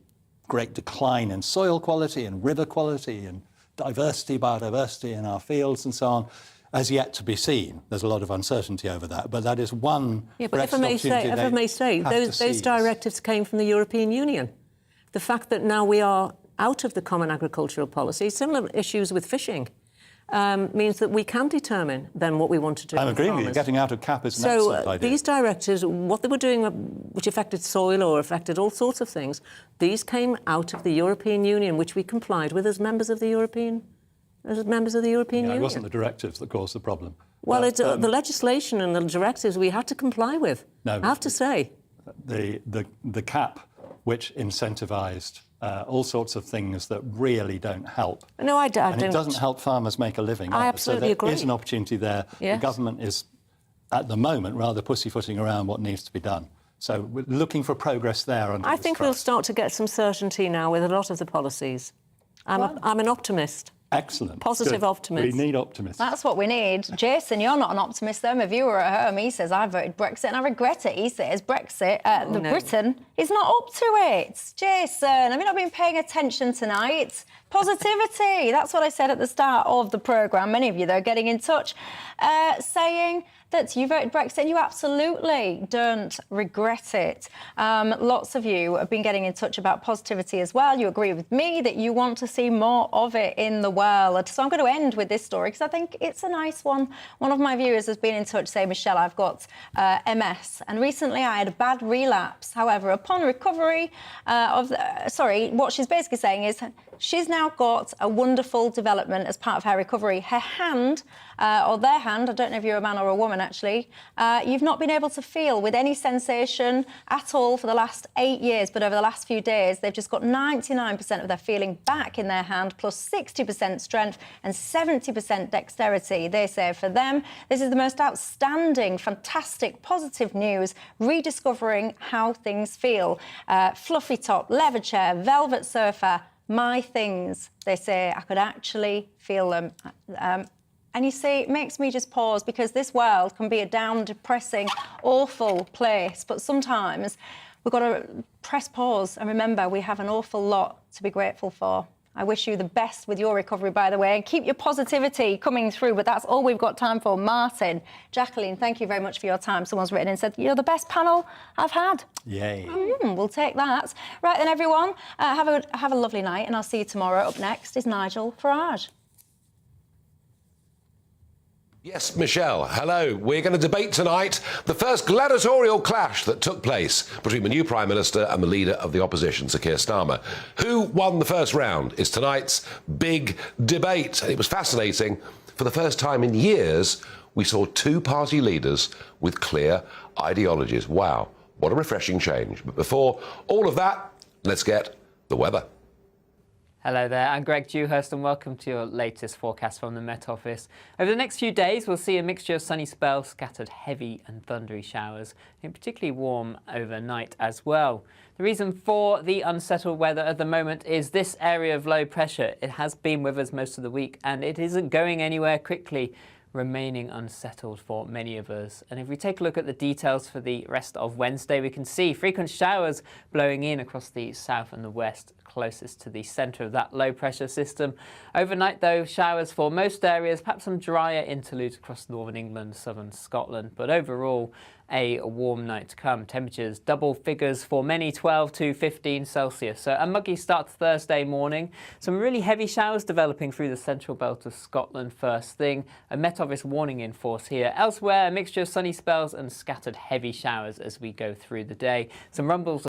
great decline in soil quality and river quality and biodiversity in our fields and so on, has yet to be seen. There's a lot of uncertainty over that, but that is one. Yeah, but if I may say, those directives came from the European Union. The fact that now we are out of the Common Agricultural Policy, similar issues with fishing, means that we can determine then what we want to do. I'm agreeing with you. Getting out of CAP is an excellent idea. So these directives, what they were doing, which affected soil or affected all sorts of things, these came out of the European Union, which we complied with as members of the European Union. It wasn't the directives that caused the problem. Well, the legislation and the directives we had to comply with. No, I have to say. The CAP, which incentivised all sorts of things that really don't help. No, I don't. And it doesn't help farmers make a living. I absolutely agree. So there is an opportunity there. Yes. The government is, at the moment, rather pussyfooting around what needs to be done. So we're looking for progress there. I think we'll start to get some certainty now with a lot of the policies. I'm an optimist. Excellent. Positive optimist. We need optimists. That's what we need. Jason, you're not an optimist though. My viewer at home, he says, I voted Brexit and I regret it. He says Brexit, Britain is not up to it. Jason, have you not been paying attention tonight? Positivity. That's what I said at the start of the programme. Many of you, though, getting in touch, saying that you voted Brexit and you absolutely don't regret it. Lots of you have been getting in touch about positivity as well. You agree with me that you want to see more of it in the world. So I'm going to end with this story because I think it's a nice one. One of my viewers has been in touch saying, Michelle, I've got MS and recently I had a bad relapse. However, upon recovery what she's basically saying is she's now got a wonderful development as part of her recovery. Her hand, or their hand, I don't know if you're a man or a woman actually, you've not been able to feel with any sensation at all for the last 8 years, but over the last few days, they've just got 99% of their feeling back in their hand, plus 60% strength and 70% dexterity. They say for them, this is the most outstanding, fantastic, positive news, rediscovering how things feel. Fluffy top, leather chair, velvet sofa, my things, they say, I could actually feel them. And you see, it makes me just pause because this world can be a down, depressing, awful place. But sometimes we've got to press pause and remember we have an awful lot to be grateful for. I wish you the best with your recovery, by the way, and keep your positivity coming through. But that's all we've got time for. Martin, Jacqueline, thank you very much for your time. Someone's written and said, you're the best panel I've had. Yay. We'll take that. Right then, everyone, have a lovely night, and I'll see you tomorrow. Up next is Nigel Farage. Yes, Michelle, hello. We're going to debate tonight the first gladiatorial clash that took place between the new Prime Minister and the leader of the opposition, Sir Keir Starmer. Who won the first round is tonight's big debate. And it was fascinating. For the first time in years, we saw two party leaders with clear ideologies. Wow, what a refreshing change. But before all of that, let's get the weather. Hello there, I'm Greg Dewhurst and welcome to your latest forecast from the Met Office. Over the next few days we'll see a mixture of sunny spells, scattered heavy and thundery showers, and particularly warm overnight as well. The reason for the unsettled weather at the moment is this area of low pressure. It has been with us most of the week and it isn't going anywhere quickly, remaining unsettled for many of us. And if we take a look at the details for the rest of Wednesday, we can see frequent showers blowing in across the south and the west, closest to the centre of that low pressure system. Overnight though, showers for most areas, perhaps some drier interludes across northern England, southern Scotland, but overall a warm night to come. Temperatures double figures for many, 12 to 15 Celsius. So a muggy start to Thursday morning. Some really heavy showers developing through the central belt of Scotland first thing. A Met Office warning in force here. Elsewhere, a mixture of sunny spells and scattered heavy showers as we go through the day. Some rumbles